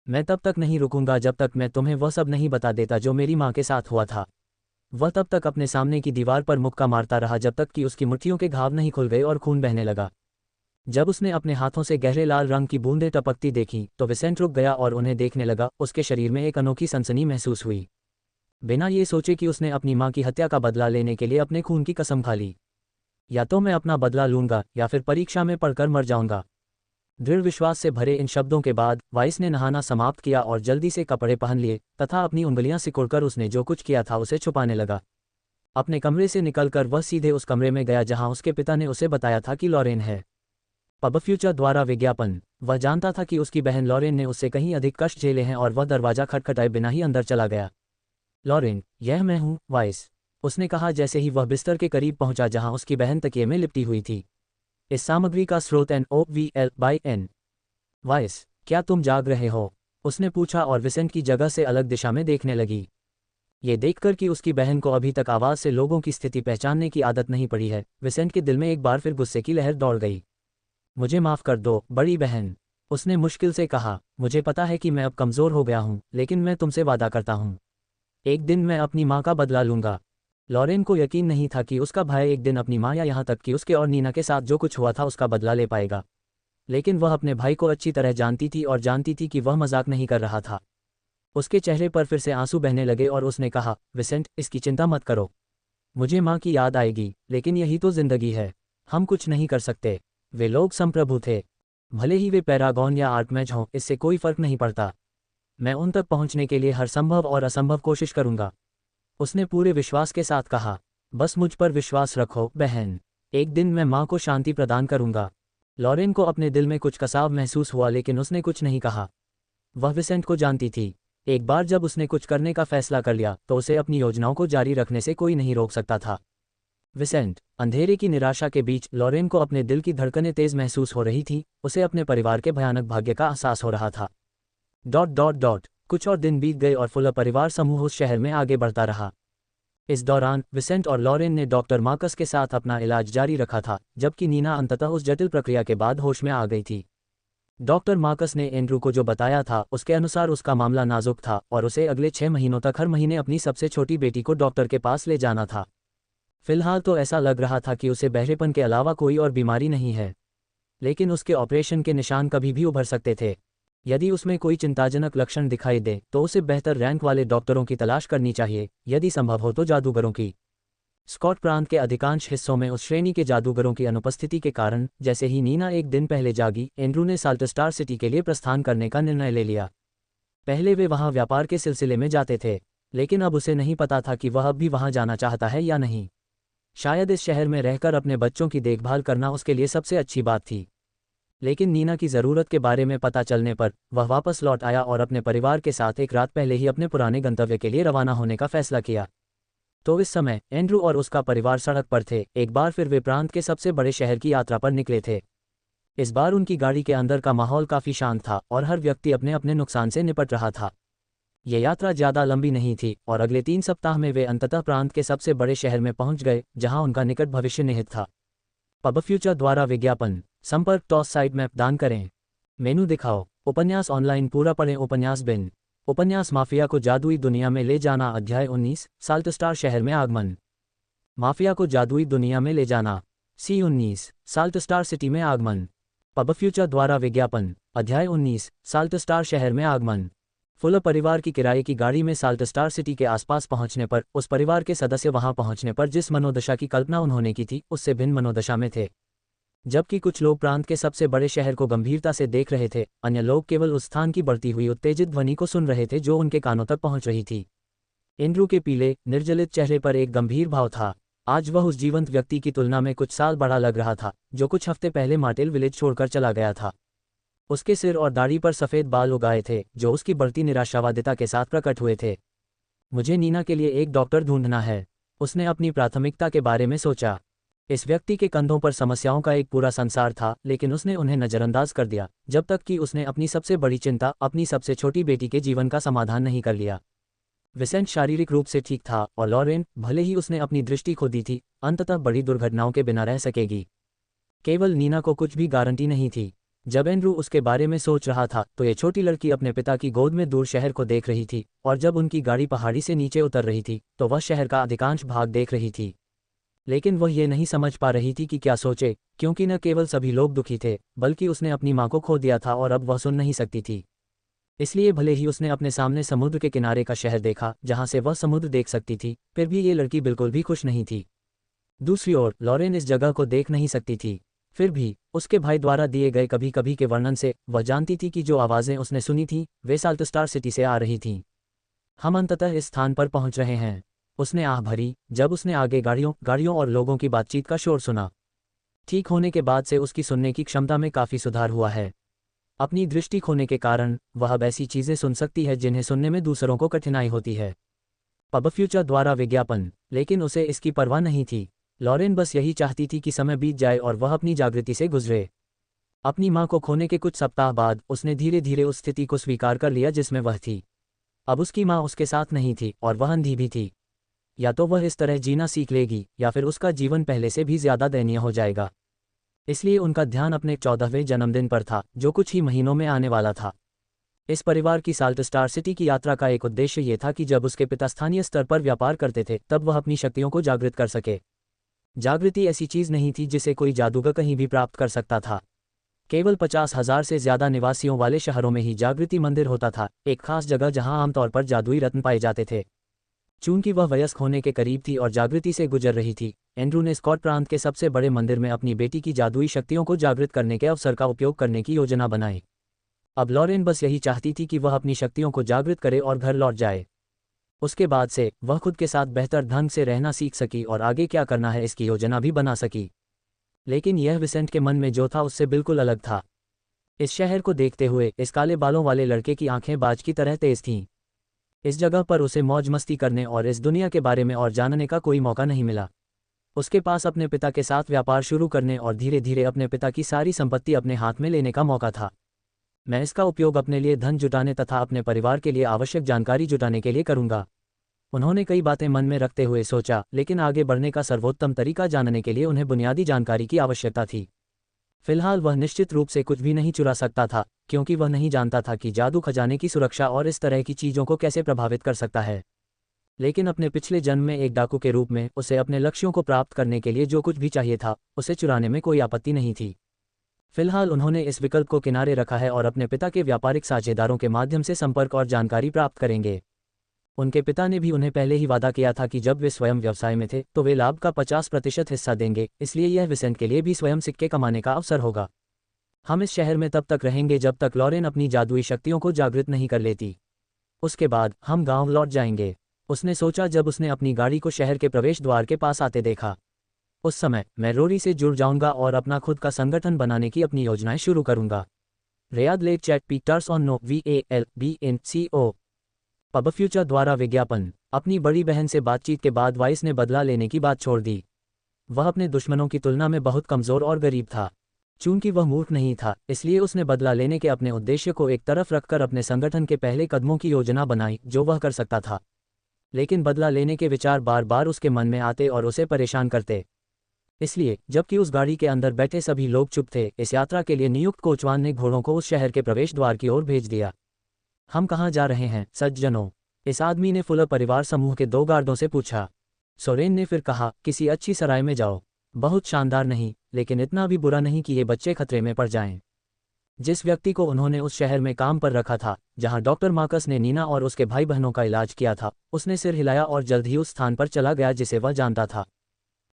मैं तब तक नहीं रुकूंगा जब तक मैं तुम्हें वह सब नहीं बता देता जो मेरी माँ के साथ हुआ था। वह तब तक अपने सामने की दीवार पर मुक्का मारता रहा जब तक कि उसकी मुट्ठियों के घाव नहीं खुल गए और खून बहने लगा। जब उसने अपने हाथों से गहरे लाल रंग की बूंदें टपकती देखीं तो विसेंट रुक गया और उन्हें देखने लगा। उसके शरीर में एक अनोखी सनसनी महसूस हुई। बिना ये सोचे कि उसने अपनी माँ की हत्या का बदला लेने के लिए अपने खून की कसम खा ली। या तो मैं अपना बदला लूंगा या फिर परीक्षा में पढ़कर मर जाऊंगा। दृढ़ विश्वास से भरे इन शब्दों के बाद वाइस ने नहाना समाप्त किया और जल्दी से कपड़े पहन लिए तथा अपनी उंगलियां सिकुड़कर उसने जो कुछ किया था उसे छुपाने लगा। अपने कमरे से निकलकर वह सीधे उस कमरे में गया जहां उसके पिता ने उसे बताया था कि लॉरेन है। पब फ्यूचर द्वारा विज्ञापन। वह जानता था कि उसकी बहन लॉरेन ने उससे कहीं अधिक कष्ट झेले हैं और वह दरवाजा खटखटाए बिना ही अंदर चला गया। लॉरेन, यह मैं हूँ, वाइस, उसने कहा जैसे ही वह बिस्तर के करीब पहुंचा जहां उसकी बहन तकिए में लिपटी हुई थी। इस सामग्री का स्रोत NOVL/N। वाइस, क्या तुम जाग रहे हो? उसने पूछा और विसेंट की जगह से अलग दिशा में देखने लगी। ये देखकर कि उसकी बहन को अभी तक आवाज़ से लोगों की स्थिति पहचानने की आदत नहीं पड़ी है, विसेंट के दिल में एक बार फिर गुस्से की लहर दौड़ गई। मुझे माफ़ कर दो, बड़ी बहन, उसने मुश्किल से कहा। मुझे पता है कि मैं अब कमज़ोर हो गया हूँ, लेकिन मैं तुमसे वादा करता हूँ, एक दिन मैं अपनी माँ का बदला लूँगा। लॉरेन को यकीन नहीं था कि उसका भाई एक दिन अपनी माँ या यहाँ तक कि उसके और नीना के साथ जो कुछ हुआ था उसका बदला ले पाएगा। लेकिन वह अपने भाई को अच्छी तरह जानती थी और जानती थी कि वह मजाक नहीं कर रहा था। उसके चेहरे पर फिर से आंसू बहने लगे और उसने कहा, विसेंट, इसकी चिंता मत करो। मुझे माँ की याद आएगी, लेकिन यही तो जिंदगी है, हम कुछ नहीं कर सकते। वे लोग संप्रभु थे, भले ही वे पैरागॉन या आर्कमैच हों, इससे कोई फर्क नहीं पड़ता। मैं उन तक पहुंचने के लिए हर संभव और असंभव कोशिश करूंगा, उसने पूरे विश्वास के साथ कहा। बस मुझ पर विश्वास रखो बहन, एक दिन मैं माँ को शांति प्रदान करूंगा। लॉरेन को अपने दिल में कुछ कसाव महसूस हुआ लेकिन उसने कुछ नहीं कहा। वह विसेंट को जानती थी। एक बार जब उसने कुछ करने का फैसला कर लिया तो उसे अपनी योजनाओं को जारी रखने से कोई नहीं रोक सकता था। विसेंट, अंधेरे की निराशा के बीच लॉरेन को अपने दिल की धड़कनें तेज महसूस हो रही थी, उसे अपने परिवार के भयानक भाग्य का एहसास हो रहा था। कुछ और दिन बीत गए और फुलर परिवार समूह उस शहर में आगे बढ़ता रहा। इस दौरान विसेंट और लॉरेन ने डॉक्टर मार्कस के साथ अपना इलाज जारी रखा था, जबकि नीना अंततः उस जटिल प्रक्रिया के बाद होश में आ गई थी। डॉक्टर मार्कस ने एंड्रू को जो बताया था उसके अनुसार उसका मामला नाजुक था और उसे अगले 6 महीनों तक हर महीने अपनी सबसे छोटी बेटी को डॉक्टर के पास ले जाना था। फिलहाल तो ऐसा लग रहा था कि उसे बहरेपन के अलावा कोई और बीमारी नहीं है, लेकिन उसके ऑपरेशन के निशान कभी भी उभर सकते थे। यदि उसमें कोई चिंताजनक लक्षण दिखाई दे तो उसे बेहतर रैंक वाले डॉक्टरों की तलाश करनी चाहिए, यदि संभव हो तो जादूगरों की। स्कॉट प्रांत के अधिकांश हिस्सों में उस श्रेणी के जादूगरों की अनुपस्थिति के कारण जैसे ही नीना एक दिन पहले जागी, एंड्रू ने साल्टस्टार सिटी के लिए प्रस्थान करने का निर्णय ले लिया। पहले वे वहां व्यापार के सिलसिले में जाते थे, लेकिन अब उसे नहीं पता था कि वह अब भी वहां जाना चाहता है या नहीं। शायद इस शहर में रहकर अपने बच्चों की देखभाल करना उसके लिए सबसे अच्छी बात थी। लेकिन नीना की ज़रूरत के बारे में पता चलने पर वह वापस लौट आया और अपने परिवार के साथ एक रात पहले ही अपने पुराने गंतव्य के लिए रवाना होने का फैसला किया। तो इस समय एंड्रू और उसका परिवार सड़क पर थे। एक बार फिर वे प्रांत के सबसे बड़े शहर की यात्रा पर निकले थे। इस बार उनकी गाड़ी के अंदर का माहौल काफ़ी शांत था और हर व्यक्ति अपने अपने नुकसान से निपट रहा था। ये यात्रा ज़्यादा लंबी नहीं थी और अगले 3 सप्ताह में वे अंततः प्रांत के सबसे बड़े शहर में पहुंच गए, जहां उनका निकट भविष्य निहित था। पब फ्यूचर द्वारा विज्ञापन संपर्क टॉस साइट मैप दान करें। मेनू दिखाओ। उपन्यास ऑनलाइन पूरा पढ़ें। उपन्यास बिन। उपन्यास माफिया को जादुई दुनिया में ले जाना। अध्याय 19 साल्टस्टार शहर में आगमन। माफिया को जादुई दुनिया में ले जाना। C19 साल्टस्टार सिटी में आगमन। पब फ्यूचर द्वारा विज्ञापन। अध्याय 19 साल्टस्टार शहर में आगमन। फुलर परिवार की किराए की गाड़ी में साल्टस्टार सिटी के आसपास पहुंचने पर उस परिवार के सदस्य वहां पहुंचने पर जिस मनोदशा की कल्पना उन्होंने की थी उससे भिन्न मनोदशा में थे। जबकि कुछ लोग प्रांत के सबसे बड़े शहर को गंभीरता से देख रहे थे, अन्य लोग केवल उस स्थान की बढ़ती हुई उत्तेजित ध्वनि को सुन रहे थे जो उनके कानों तक पहुंच रही थी। एंड्रू के पीले निर्जलित चेहरे पर एक गंभीर भाव था। आज वह उस जीवंत व्यक्ति की तुलना में कुछ साल बड़ा लग रहा था जो कुछ हफ्ते पहले मार्टेल विलेज छोड़कर चला गया था। उसके सिर और दाढ़ी पर सफ़ेद बाल उगाए थे जो उसकी बढ़ती निराशावादिता के साथ प्रकट हुए थे। मुझे नीना के लिए एक डॉक्टर ढूंढना है, उसने अपनी प्राथमिकता के बारे में सोचा। इस व्यक्ति के कंधों पर समस्याओं का एक पूरा संसार था, लेकिन उसने उन्हें नज़रअंदाज कर दिया जब तक कि उसने अपनी सबसे बड़ी चिंता, अपनी सबसे छोटी बेटी के जीवन का समाधान नहीं कर लिया। विसेंट शारीरिक रूप से ठीक था और लॉरेन, भले ही उसने अपनी दृष्टि खो दी थी, अंततः बड़ी दुर्घटनाओं के बिना रह सकेगी। केवल नीना को कुछ भी गारंटी नहीं थी। जब एंड्रू उसके बारे में सोच रहा था तो ये छोटी लड़की अपने पिता की गोद में दूर शहर को देख रही थी, और जब उनकी गाड़ी पहाड़ी से नीचे उतर रही थी तो वह शहर का अधिकांश भाग देख रही थी। लेकिन वह ये नहीं समझ पा रही थी कि क्या सोचे, क्योंकि न केवल सभी लोग दुखी थे, बल्कि उसने अपनी माँ को खो दिया था और अब वह सुन नहीं सकती थी। इसलिए भले ही उसने अपने सामने समुद्र के किनारे का शहर देखा जहाँ से वह समुद्र देख सकती थी, फिर भी ये लड़की बिल्कुल भी खुश नहीं थी। दूसरी ओर लॉरेन इस जगह को देख नहीं सकती थी। फिर भी उसके भाई द्वारा दिए गए कभी कभी के वर्णन से वह जानती थी कि जो आवाज़ें उसने सुनी थीं वे साल्टस्टार सिटी से आ रही थीं। हम अंततः इस स्थान पर पहुंच रहे हैं, उसने आह भरी जब उसने आगे गाड़ियों और लोगों की बातचीत का शोर सुना। ठीक होने के बाद से उसकी सुनने की क्षमता में काफ़ी सुधार हुआ है। अपनी दृष्टि खोने के कारण वह अब ऐसी चीज़ें सुन सकती है जिन्हें सुनने में दूसरों को कठिनाई होती है। पब फ्यूचर द्वारा विज्ञापन। लेकिन उसे इसकी परवाह नहीं थी। लॉरेन बस यही चाहती थी कि समय बीत जाए और वह अपनी जागृति से गुजरे। अपनी माँ को खोने के कुछ सप्ताह बाद उसने धीरे धीरे उस स्थिति को स्वीकार कर लिया जिसमें वह थी। अब उसकी माँ उसके साथ नहीं थी और वह अंधी भी थी। या तो वह इस तरह जीना सीख लेगी या फिर उसका जीवन पहले से भी ज़्यादा दयनीय हो जाएगा। इसलिए उनका ध्यान अपने 14वें जन्मदिन पर था जो कुछ ही महीनों में आने वाला था। इस परिवार की साल्टस्टार सिटी की यात्रा का एक उद्देश्य ये था कि जब उसके पिता स्थानीय स्तर पर व्यापार करते थे तब वह अपनी शक्तियों को जागृत कर सके। जागृति ऐसी चीज़ नहीं थी जिसे कोई जादूगर कहीं भी प्राप्त कर सकता था। केवल 50,000 से ज़्यादा निवासियों वाले शहरों में ही जागृति मंदिर होता था, एक खास जगह जहां आमतौर पर जादुई रत्न पाए जाते थे। चूंकि वह वयस्क होने के करीब थी और जागृति से गुजर रही थी, एंड्रू ने स्कॉट प्रांत के सबसे बड़े मंदिर में अपनी बेटी की जादुई शक्तियों को जागृत करने के अवसर का उपयोग करने की योजना बनाई। अब लॉरेन बस यही चाहती थी कि वह अपनी शक्तियों को जागृत करे और घर लौट जाए। उसके बाद से वह खुद के साथ बेहतर ढंग से रहना सीख सकी और आगे क्या करना है इसकी योजना भी बना सकी। लेकिन यह विसेंट के मन में जो था उससे बिल्कुल अलग था। इस शहर को देखते हुए इस काले बालों वाले लड़के की आंखें बाज की तरह तेज थीं। इस जगह पर उसे मौज मस्ती करने और इस दुनिया के बारे में और जानने का कोई मौका नहीं मिला। उसके पास अपने पिता के साथ व्यापार शुरू करने और धीरे धीरे अपने पिता की सारी संपत्ति अपने हाथ में लेने का मौका था। मैं इसका उपयोग अपने लिए धन जुटाने तथा अपने परिवार के लिए आवश्यक जानकारी जुटाने के लिए करूंगा। उन्होंने कई बातें मन में रखते हुए सोचा, लेकिन आगे बढ़ने का सर्वोत्तम तरीका जानने के लिए उन्हें बुनियादी जानकारी की आवश्यकता थी। फिलहाल वह निश्चित रूप से कुछ भी नहीं चुरा सकता था, क्योंकि वह नहीं जानता था कि जादू खजाने की सुरक्षा और इस तरह की चीज़ों को कैसे प्रभावित कर सकता है। लेकिन अपने पिछले जन्म में एक डाकू के रूप में उसे अपने लक्ष्यों को प्राप्त करने के लिए जो कुछ भी चाहिए था, उसे चुराने में कोई आपत्ति नहीं थी। फिलहाल उन्होंने इस विकल्प को किनारे रखा है और अपने पिता के व्यापारिक साझेदारों के माध्यम से संपर्क और जानकारी प्राप्त करेंगे। उनके पिता ने भी उन्हें पहले ही वादा किया था कि जब वे स्वयं व्यवसाय में थे तो वे लाभ का 50% हिस्सा देंगे, इसलिए यह विसेंट के लिए भी स्वयं सिक्के कमाने का अवसर होगा। हम इस शहर में तब तक रहेंगे जब तक लॉरेन अपनी जादुई शक्तियों को जागृत नहीं कर लेती। उसके बाद हम गांव लौट जाएंगे, उसने सोचा जब उसने अपनी गाड़ी को शहर के प्रवेश द्वार के पास आते देखा। उस समय मैं रोरी से जुड़ जाऊंगा और अपना खुद का संगठन बनाने की अपनी योजनाएं शुरू करूंगा। Riyadh lake chat Peters on no VALBNCO। Pub future द्वारा विज्ञापन। अपनी बड़ी बहन से बातचीत के बाद वाइस ने बदला लेने की बात छोड़ दी। वह अपने दुश्मनों की तुलना में बहुत कमज़ोर और गरीब था। चूंकि वह मूर्ख नहीं था, इसलिए उसने बदला लेने के अपने उद्देश्य को एक तरफ रखकर अपने संगठन के पहले कदमों की योजना बनाई जो वह कर सकता था। लेकिन बदला लेने के विचार बार बार उसके मन में आते और उसे परेशान करते। इसलिए जबकि उस गाड़ी के अंदर बैठे सभी लोग चुप थे, इस यात्रा के लिए नियुक्त कोचवान ने घोड़ों को उस शहर के प्रवेश द्वार की ओर भेज दिया। हम कहाँ जा रहे हैं सज्जनों? इस आदमी ने फुलर परिवार समूह के 2 गार्डों से पूछा। सोरेन ने फिर कहा, किसी अच्छी सराय में जाओ। बहुत शानदार नहीं, लेकिन इतना भी बुरा नहीं कि ये बच्चे खतरे में पड़ जाएं। जिस व्यक्ति को उन्होंने उस शहर में काम पर रखा था जहां डॉक्टर मार्कस ने नीना और उसके भाई बहनों का इलाज किया था, उसने सिर हिलाया और जल्द ही उस स्थान पर चला गया जिसे वह जानता था।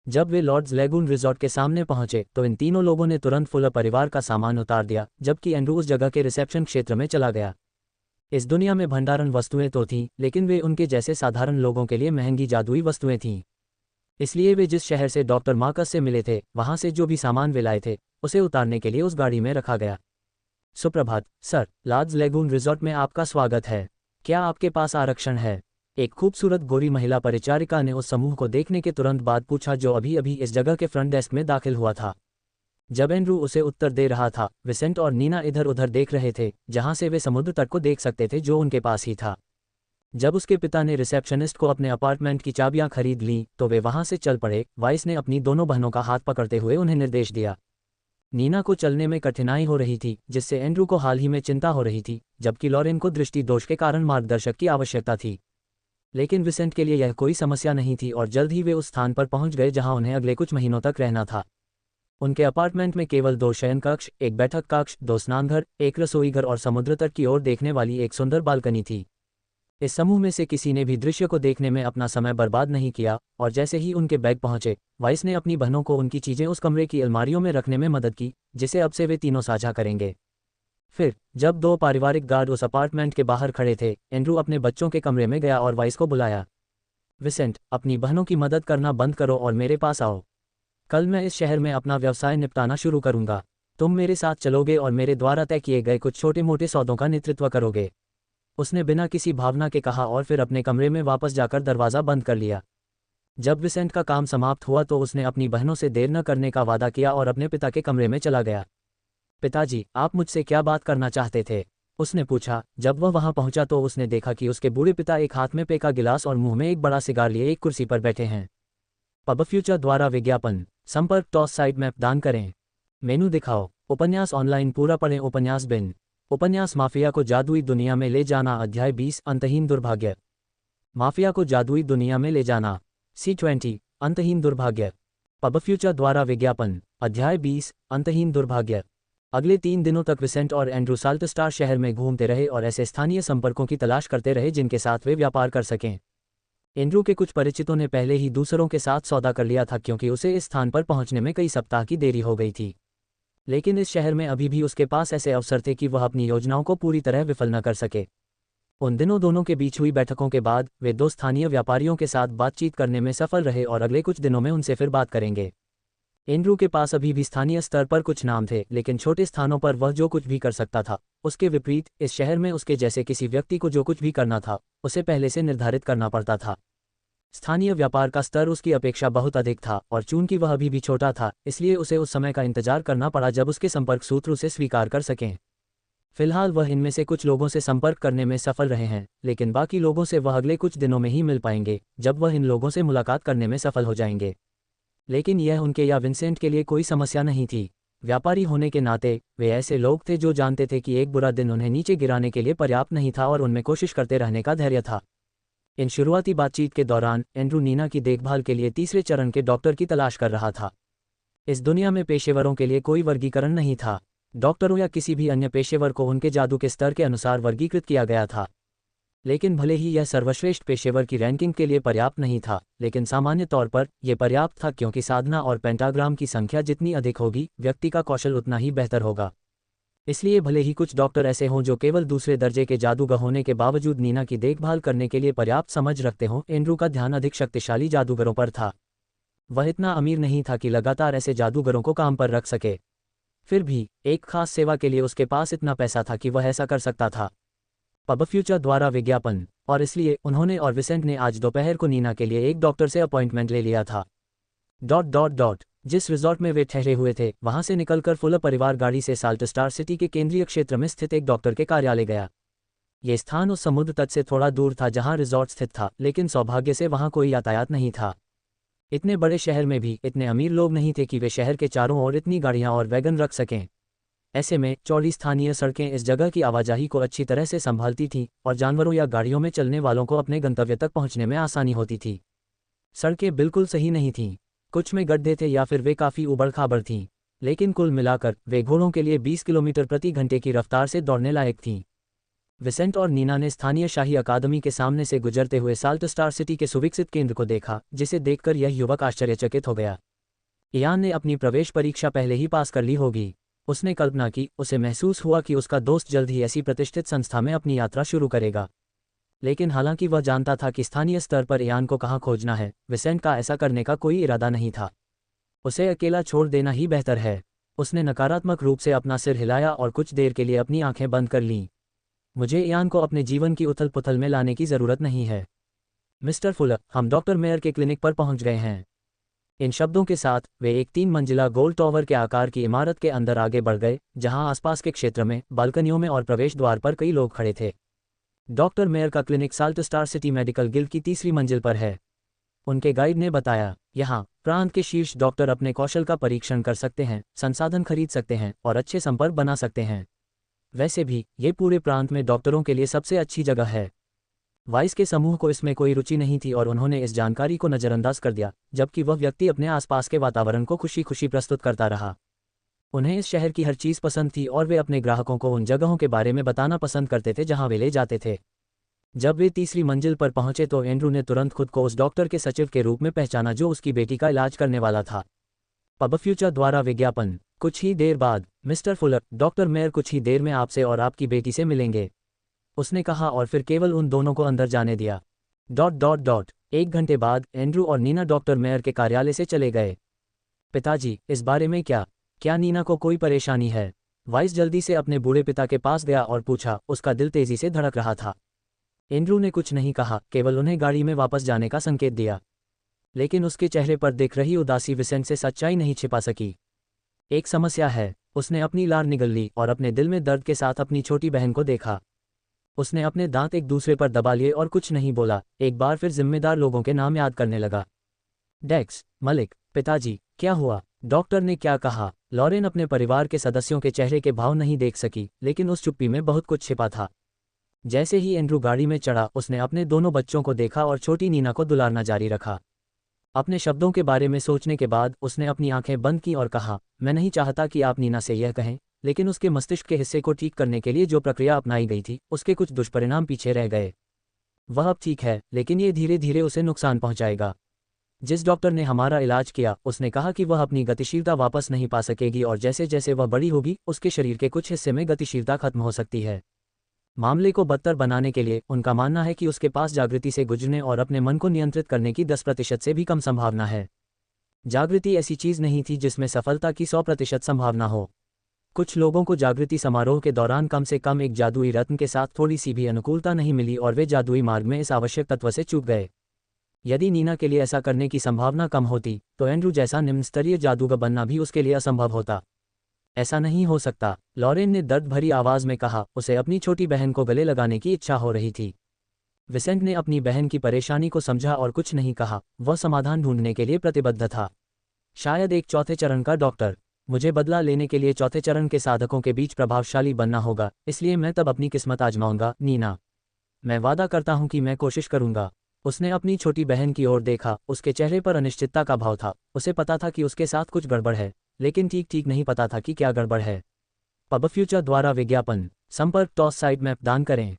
जब वे लॉर्ड्स लेगून रिजॉर्ट के सामने पहुंचे तो इन तीनों लोगों ने तुरंत फुलर परिवार का सामान उतार दिया, जबकि एंड्रू उस जगह के रिसेप्शन क्षेत्र में चला गया। इस दुनिया में भंडारण वस्तुएं तो थीं, लेकिन वे उनके जैसे साधारण लोगों के लिए महंगी जादुई वस्तुएं थीं। इसलिए वे जिस शहर से डॉक्टर मार्कस से मिले थे, वहां से जो भी सामान वे लाए थे उसे उतारने के लिए उस गाड़ी में रखा गया। सुप्रभात सर, लॉर्ड्स लेगून रिजॉर्ट में आपका स्वागत है। क्या आपके पास आरक्षण है? एक खूबसूरत गोरी महिला परिचारिका ने उस समूह को देखने के तुरंत बाद पूछा जो अभी अभी इस जगह के फ्रंट डेस्क में दाखिल हुआ था। जब एंड्रू उसे उत्तर दे रहा था, विसेंट और नीना इधर उधर देख रहे थे, जहां से वे समुद्र तट को देख सकते थे जो उनके पास ही था। जब उसके पिता ने रिसेप्शनिस्ट को अपने अपार्टमेंट की चाबियां खरीद लीं तो वे वहां से चल पड़े। वाइस ने अपनी दोनों बहनों का हाथ पकड़ते हुए उन्हें निर्देश दिया। नीना को चलने में कठिनाई हो रही थी, जिससे एंड्रू को हाल ही में चिंता हो रही थी, जबकि लॉरेन को दृष्टि दोष के कारण मार्गदर्शक की आवश्यकता थी। लेकिन विसेंट के लिए यह कोई समस्या नहीं थी और जल्द ही वे उस स्थान पर पहुंच गए जहां उन्हें अगले कुछ महीनों तक रहना था। उनके अपार्टमेंट में केवल 2 शयन कक्ष, एक बैठक कक्ष, 2 स्नानघर, एक रसोईघर और समुद्र तट की ओर देखने वाली एक सुंदर बालकनी थी। इस समूह में से किसी ने भी दृश्य को देखने में अपना समय बर्बाद नहीं किया और जैसे ही उनके बैग पहुंचे, वाइस ने अपनी बहनों को उनकी चीजें उस कमरे की अलमारियों में रखने में मदद की, जिसे अब से वे तीनों साझा करेंगे। फिर जब 2 पारिवारिक गार्ड उस अपार्टमेंट के बाहर खड़े थे, एंड्रू अपने बच्चों के कमरे में गया और वाइस को बुलाया। विसेंट, अपनी बहनों की मदद करना बंद करो और मेरे पास आओ। कल मैं इस शहर में अपना व्यवसाय निपटाना शुरू करूंगा। तुम मेरे साथ चलोगे और मेरे द्वारा तय किए गए कुछ छोटे मोटे सौदों का नेतृत्व करोगे। उसने बिना किसी भावना के कहा और फिर अपने कमरे में वापस जाकर दरवाज़ा बंद कर लिया। जब विसेंट का काम समाप्त हुआ तो उसने अपनी बहनों से देर न करने का वादा किया और अपने पिता के कमरे में चला गया। पिताजी, आप मुझसे क्या बात करना चाहते थे? उसने पूछा। जब वह वहां पहुंचा तो उसने देखा कि उसके बूढ़े पिता एक हाथ में पे का गिलास और मुंह में एक बड़ा सिगार लिए एक कुर्सी पर बैठे हैं। पब फ्यूचर द्वारा विज्ञापन। संपर्क टॉस साइट मैप दान करें। मेनू दिखाओ। उपन्यास ऑनलाइन पूरा पढ़ें। उपन्यास बिन। उपन्यास माफिया को जादुई दुनिया में ले जाना। अध्याय 20 अंतहीन दुर्भाग्य। माफिया को जादुई दुनिया में ले जाना। C20 अंतहीन दुर्भाग्य। पब फ्यूचर द्वारा विज्ञापन। अध्याय 20 अंतहीन दुर्भाग्य। अगले 3 दिनों तक विसेंट और एंड्रू साल्टस्टार शहर में घूमते रहे और ऐसे स्थानीय संपर्कों की तलाश करते रहे जिनके साथ वे व्यापार कर सकें। एंड्रू के कुछ परिचितों ने पहले ही दूसरों के साथ सौदा कर लिया था क्योंकि उसे इस स्थान पर पहुंचने में कई सप्ताह की देरी हो गई थी। लेकिन इस शहर में अभी भी उसके पास ऐसे अवसर थे कि वह अपनी योजनाओं को पूरी तरह विफल न कर सके। उन दिनों दोनों के बीच हुई बैठकों के बाद वे दो स्थानीय व्यापारियों के साथ बातचीत करने में सफल रहे और अगले कुछ दिनों में उनसे फिर बात करेंगे। एंड्रू के पास अभी भी स्थानीय स्तर पर कुछ नाम थे, लेकिन छोटे स्थानों पर वह जो कुछ भी कर सकता था। उसके विपरीत इस शहर में उसके जैसे किसी व्यक्ति को जो कुछ भी करना था उसे पहले से निर्धारित करना पड़ता था। स्थानीय व्यापार का स्तर उसकी अपेक्षा बहुत अधिक था और चूंकि वह अभी भी छोटा था, इसलिए उसे उस समय का इंतजार करना पड़ा जब उसके संपर्क सूत्र उसे स्वीकार कर सकें। फिलहाल वह इनमें से कुछ लोगों से संपर्क करने में सफल रहे हैं, लेकिन बाकी लोगों से वह अगले कुछ दिनों में ही मिल पाएंगे जब वह इन लोगों से मुलाकात करने में सफल हो जाएंगे। लेकिन यह उनके या विंसेंट के लिए कोई समस्या नहीं थी। व्यापारी होने के नाते वे ऐसे लोग थे जो जानते थे कि एक बुरा दिन उन्हें नीचे गिराने के लिए पर्याप्त नहीं था और उनमें कोशिश करते रहने का धैर्य था। इन शुरुआती बातचीत के दौरान एंड्रू नीना की देखभाल के लिए तीसरे चरण के डॉक्टर की तलाश कर रहा था। इस दुनिया में पेशेवरों के लिए कोई वर्गीकरण नहीं था। डॉक्टरों या किसी भी अन्य पेशेवर को उनके जादू के स्तर के अनुसार वर्गीकृत किया गया था। लेकिन भले ही यह सर्वश्रेष्ठ पेशेवर की रैंकिंग के लिए पर्याप्त नहीं था, लेकिन सामान्य तौर पर यह पर्याप्त था क्योंकि साधना और पेंटाग्राम की संख्या जितनी अधिक होगी, व्यक्ति का कौशल उतना ही बेहतर होगा। इसलिए भले ही कुछ डॉक्टर ऐसे हों जो केवल दूसरे दर्जे के जादूगर होने के बावजूद नीना की देखभाल करने के लिए पर्याप्त समझ रखते हों, एंड्रू का ध्यान अधिक शक्तिशाली जादूगरों पर था। वह इतना अमीर नहीं था कि लगातार ऐसे जादूगरों को काम पर रख सके। फिर भी एक खास सेवा के लिए उसके पास इतना पैसा था कि वह ऐसा कर सकता था। पब फ्यूचर द्वारा विज्ञापन, और इसलिए उन्होंने और विसेंट ने आज दोपहर को नीना के लिए एक डॉक्टर से अपॉइंटमेंट ले लिया था। जिस रिजॉर्ट में वे ठहरे हुए थे वहां से निकलकर फुलर परिवार गाड़ी से साल्ट स्टार सिटी के केंद्रीय क्षेत्र में स्थित एक डॉक्टर के कार्यालय गया। ये स्थान उस समुद्र तट से थोड़ा दूर था जहां रिजॉर्ट स्थित था, लेकिन सौभाग्य से वहां कोई यातायात नहीं था। इतने बड़े शहर में भी इतने अमीर लोग नहीं थे कि वे शहर के चारों ओर इतनी गाड़ियां और वैगन रख सकें। ऐसे में चौड़ी स्थानीय सड़कें इस जगह की आवाजाही को अच्छी तरह से संभालती थीं और जानवरों या गाड़ियों में चलने वालों को अपने गंतव्य तक पहुंचने में आसानी होती थी। सड़कें बिल्कुल सही नहीं थीं, कुछ में गड्ढे थे या फिर वे काफ़ी उबड़-खाबड़ थीं, लेकिन कुल मिलाकर वे घोड़ों के लिए 20 किलोमीटर प्रति घंटे की रफ्तार से दौड़ने लायक थीं। विसेंट और नीना ने स्थानीय शाही अकादमी के सामने से गुजरते हुए साल्ट स्टार सिटी के सुविकसित केंद्र को देखा, जिसे देखकर यह युवक आश्चर्यचकित हो गया। इयान ने अपनी प्रवेश परीक्षा पहले ही पास कर ली होगी। उसने कल्पना की, उसे महसूस हुआ कि उसका दोस्त जल्द ही ऐसी प्रतिष्ठित संस्था में अपनी यात्रा शुरू करेगा। लेकिन हालांकि वह जानता था कि स्थानीय स्तर पर इयान को कहाँ खोजना है, विसेंट का ऐसा करने का कोई इरादा नहीं था। उसे अकेला छोड़ देना ही बेहतर है। उसने नकारात्मक रूप से अपना सिर हिलाया और कुछ देर के लिए अपनी आंखें बंद कर लीं। मुझे इयान को अपने जीवन की उथल पुथल में लाने की ज़रूरत नहीं है। मिस्टर फुलर, हम डॉक्टर मेयर के क्लिनिक पर पहुंच गए हैं। इन शब्दों के साथ वे एक 3 मंजिला गोल टावर के आकार की इमारत के अंदर आगे बढ़ गए, जहां आसपास के क्षेत्र में बालकनियों में और प्रवेश द्वार पर कई लोग खड़े थे। डॉक्टर मेयर का clinic salt star city medical guild की 3री मंजिल पर है। उनके गाइड ने बताया, यहाँ प्रांत के शीर्ष डॉक्टर अपने कौशल का परीक्षण कर सकते हैं, संसाधन खरीद सकते हैं और अच्छे संपर्क बना सकते हैं। वैसे भी ये पूरे प्रांत में डॉक्टरों के लिए सबसे अच्छी जगह है। वाइस के समूह को इसमें कोई रुचि नहीं थी और उन्होंने इस जानकारी को नज़रअंदाज कर दिया, जबकि वह व्यक्ति अपने आसपास के वातावरण को खुशी खुशी प्रस्तुत करता रहा। उन्हें इस शहर की हर चीज़ पसंद थी और वे अपने ग्राहकों को उन जगहों के बारे में बताना पसंद करते थे जहां वे ले जाते थे। जब वे 3री मंजिल पर पहुंचे तो एंड्रू ने तुरंत खुद को उस डॉक्टर के सचिव के रूप में पहचाना जो उसकी बेटी का इलाज करने वाला था। पब फ्यूचर द्वारा विज्ञापन। कुछ ही देर बाद, मिस्टर फुलर, डॉक्टर मेयर कुछ ही देर में आपसे और आपकी बेटी से मिलेंगे, उसने कहा और फिर केवल उन दोनों को अंदर जाने दिया। 1 घंटे बाद एंड्रू और नीना डॉक्टर मेयर के कार्यालय से चले गए। पिताजी, इस बारे में क्या नीना को कोई परेशानी है? वाइस जल्दी से अपने बूढ़े पिता के पास गया और पूछा। उसका दिल तेजी से धड़क रहा था। एंड्रू ने कुछ नहीं कहा, केवल उन्हें गाड़ी में वापस जाने का संकेत दिया। लेकिन उसके चेहरे पर दिख रही उदासी विसेंट से सच्चाई नहीं छिपा सकी। एक समस्या है, उसने अपनी लार निगल ली और अपने दिल में दर्द के साथ अपनी छोटी बहन को देखा। उसने अपने दांत एक दूसरे पर दबा लिए और कुछ नहीं बोला। एक बार फिर जिम्मेदार लोगों के नाम याद करने लगा। डेक्स, मलिक, पिताजी, क्या हुआ? डॉक्टर ने क्या कहा? लॉरेन अपने परिवार के सदस्यों के चेहरे के भाव नहीं देख सकी, लेकिन उस चुप्पी में बहुत कुछ छिपा था। जैसे ही एंड्रू गाड़ी में चढ़ा, उसने अपने दोनों बच्चों को देखा और छोटी नीना को दुलारना जारी रखा। अपने शब्दों के बारे में सोचने के बाद उसने अपनी आंखें बंद की और कहा, मैं नहीं चाहता कि आप नीना से यह कहें, लेकिन उसके मस्तिष्क के हिस्से को ठीक करने के लिए जो प्रक्रिया अपनाई गई थी, उसके कुछ दुष्परिणाम पीछे रह गए। वह अब ठीक है, लेकिन ये धीरे धीरे उसे नुकसान पहुंचाएगा। जिस डॉक्टर ने हमारा इलाज किया, उसने कहा कि वह अपनी गतिशीलता वापस नहीं पा सकेगी और जैसे जैसे वह बड़ी होगी, उसके शरीर के कुछ हिस्से में गतिशीलता खत्म हो सकती है। मामले को बदतर बनाने के लिए उनका मानना है कि उसके पास जागृति से गुजरने और अपने मन को नियंत्रित करने की 10% से भी कम संभावना है। जागृति ऐसी चीज नहीं थी जिसमें सफलता की 100% संभावना हो। कुछ लोगों को जागृति समारोह के दौरान कम से कम एक जादुई रत्न के साथ थोड़ी सी भी अनुकूलता नहीं मिली और वे जादुई मार्ग में इस आवश्यक तत्व से चूक गए। यदि नीना के लिए ऐसा करने की संभावना कम होती तो एंड्रू जैसा निम्न स्तरीय जादूगर बनना भी उसके लिए असंभव होता। ऐसा नहीं हो सकता, लॉरेन ने दर्द भरी आवाज में कहा। उसे अपनी छोटी बहन को गले लगाने की इच्छा हो रही थी। विसेंट ने अपनी बहन की परेशानी को समझा और कुछ नहीं कहा। वह समाधान ढूंढने के लिए प्रतिबद्ध था। शायद एक चौथे चरण का डॉक्टर। मुझे बदला लेने के लिए चौथे चरण के साधकों के बीच प्रभावशाली बनना होगा, इसलिए मैं तब अपनी किस्मत आजमाऊंगा, नीना। मैं वादा करता हूं कि मैं कोशिश करूंगा। उसने अपनी छोटी बहन की ओर देखा। उसके चेहरे पर अनिश्चितता का भाव था। उसे पता था कि उसके साथ कुछ गड़बड़ है, लेकिन ठीक नहीं पता था कि क्या गड़बड़ है। पब फ्यूचर द्वारा विज्ञापन। संपर्क टॉस साइट मैप दान करें।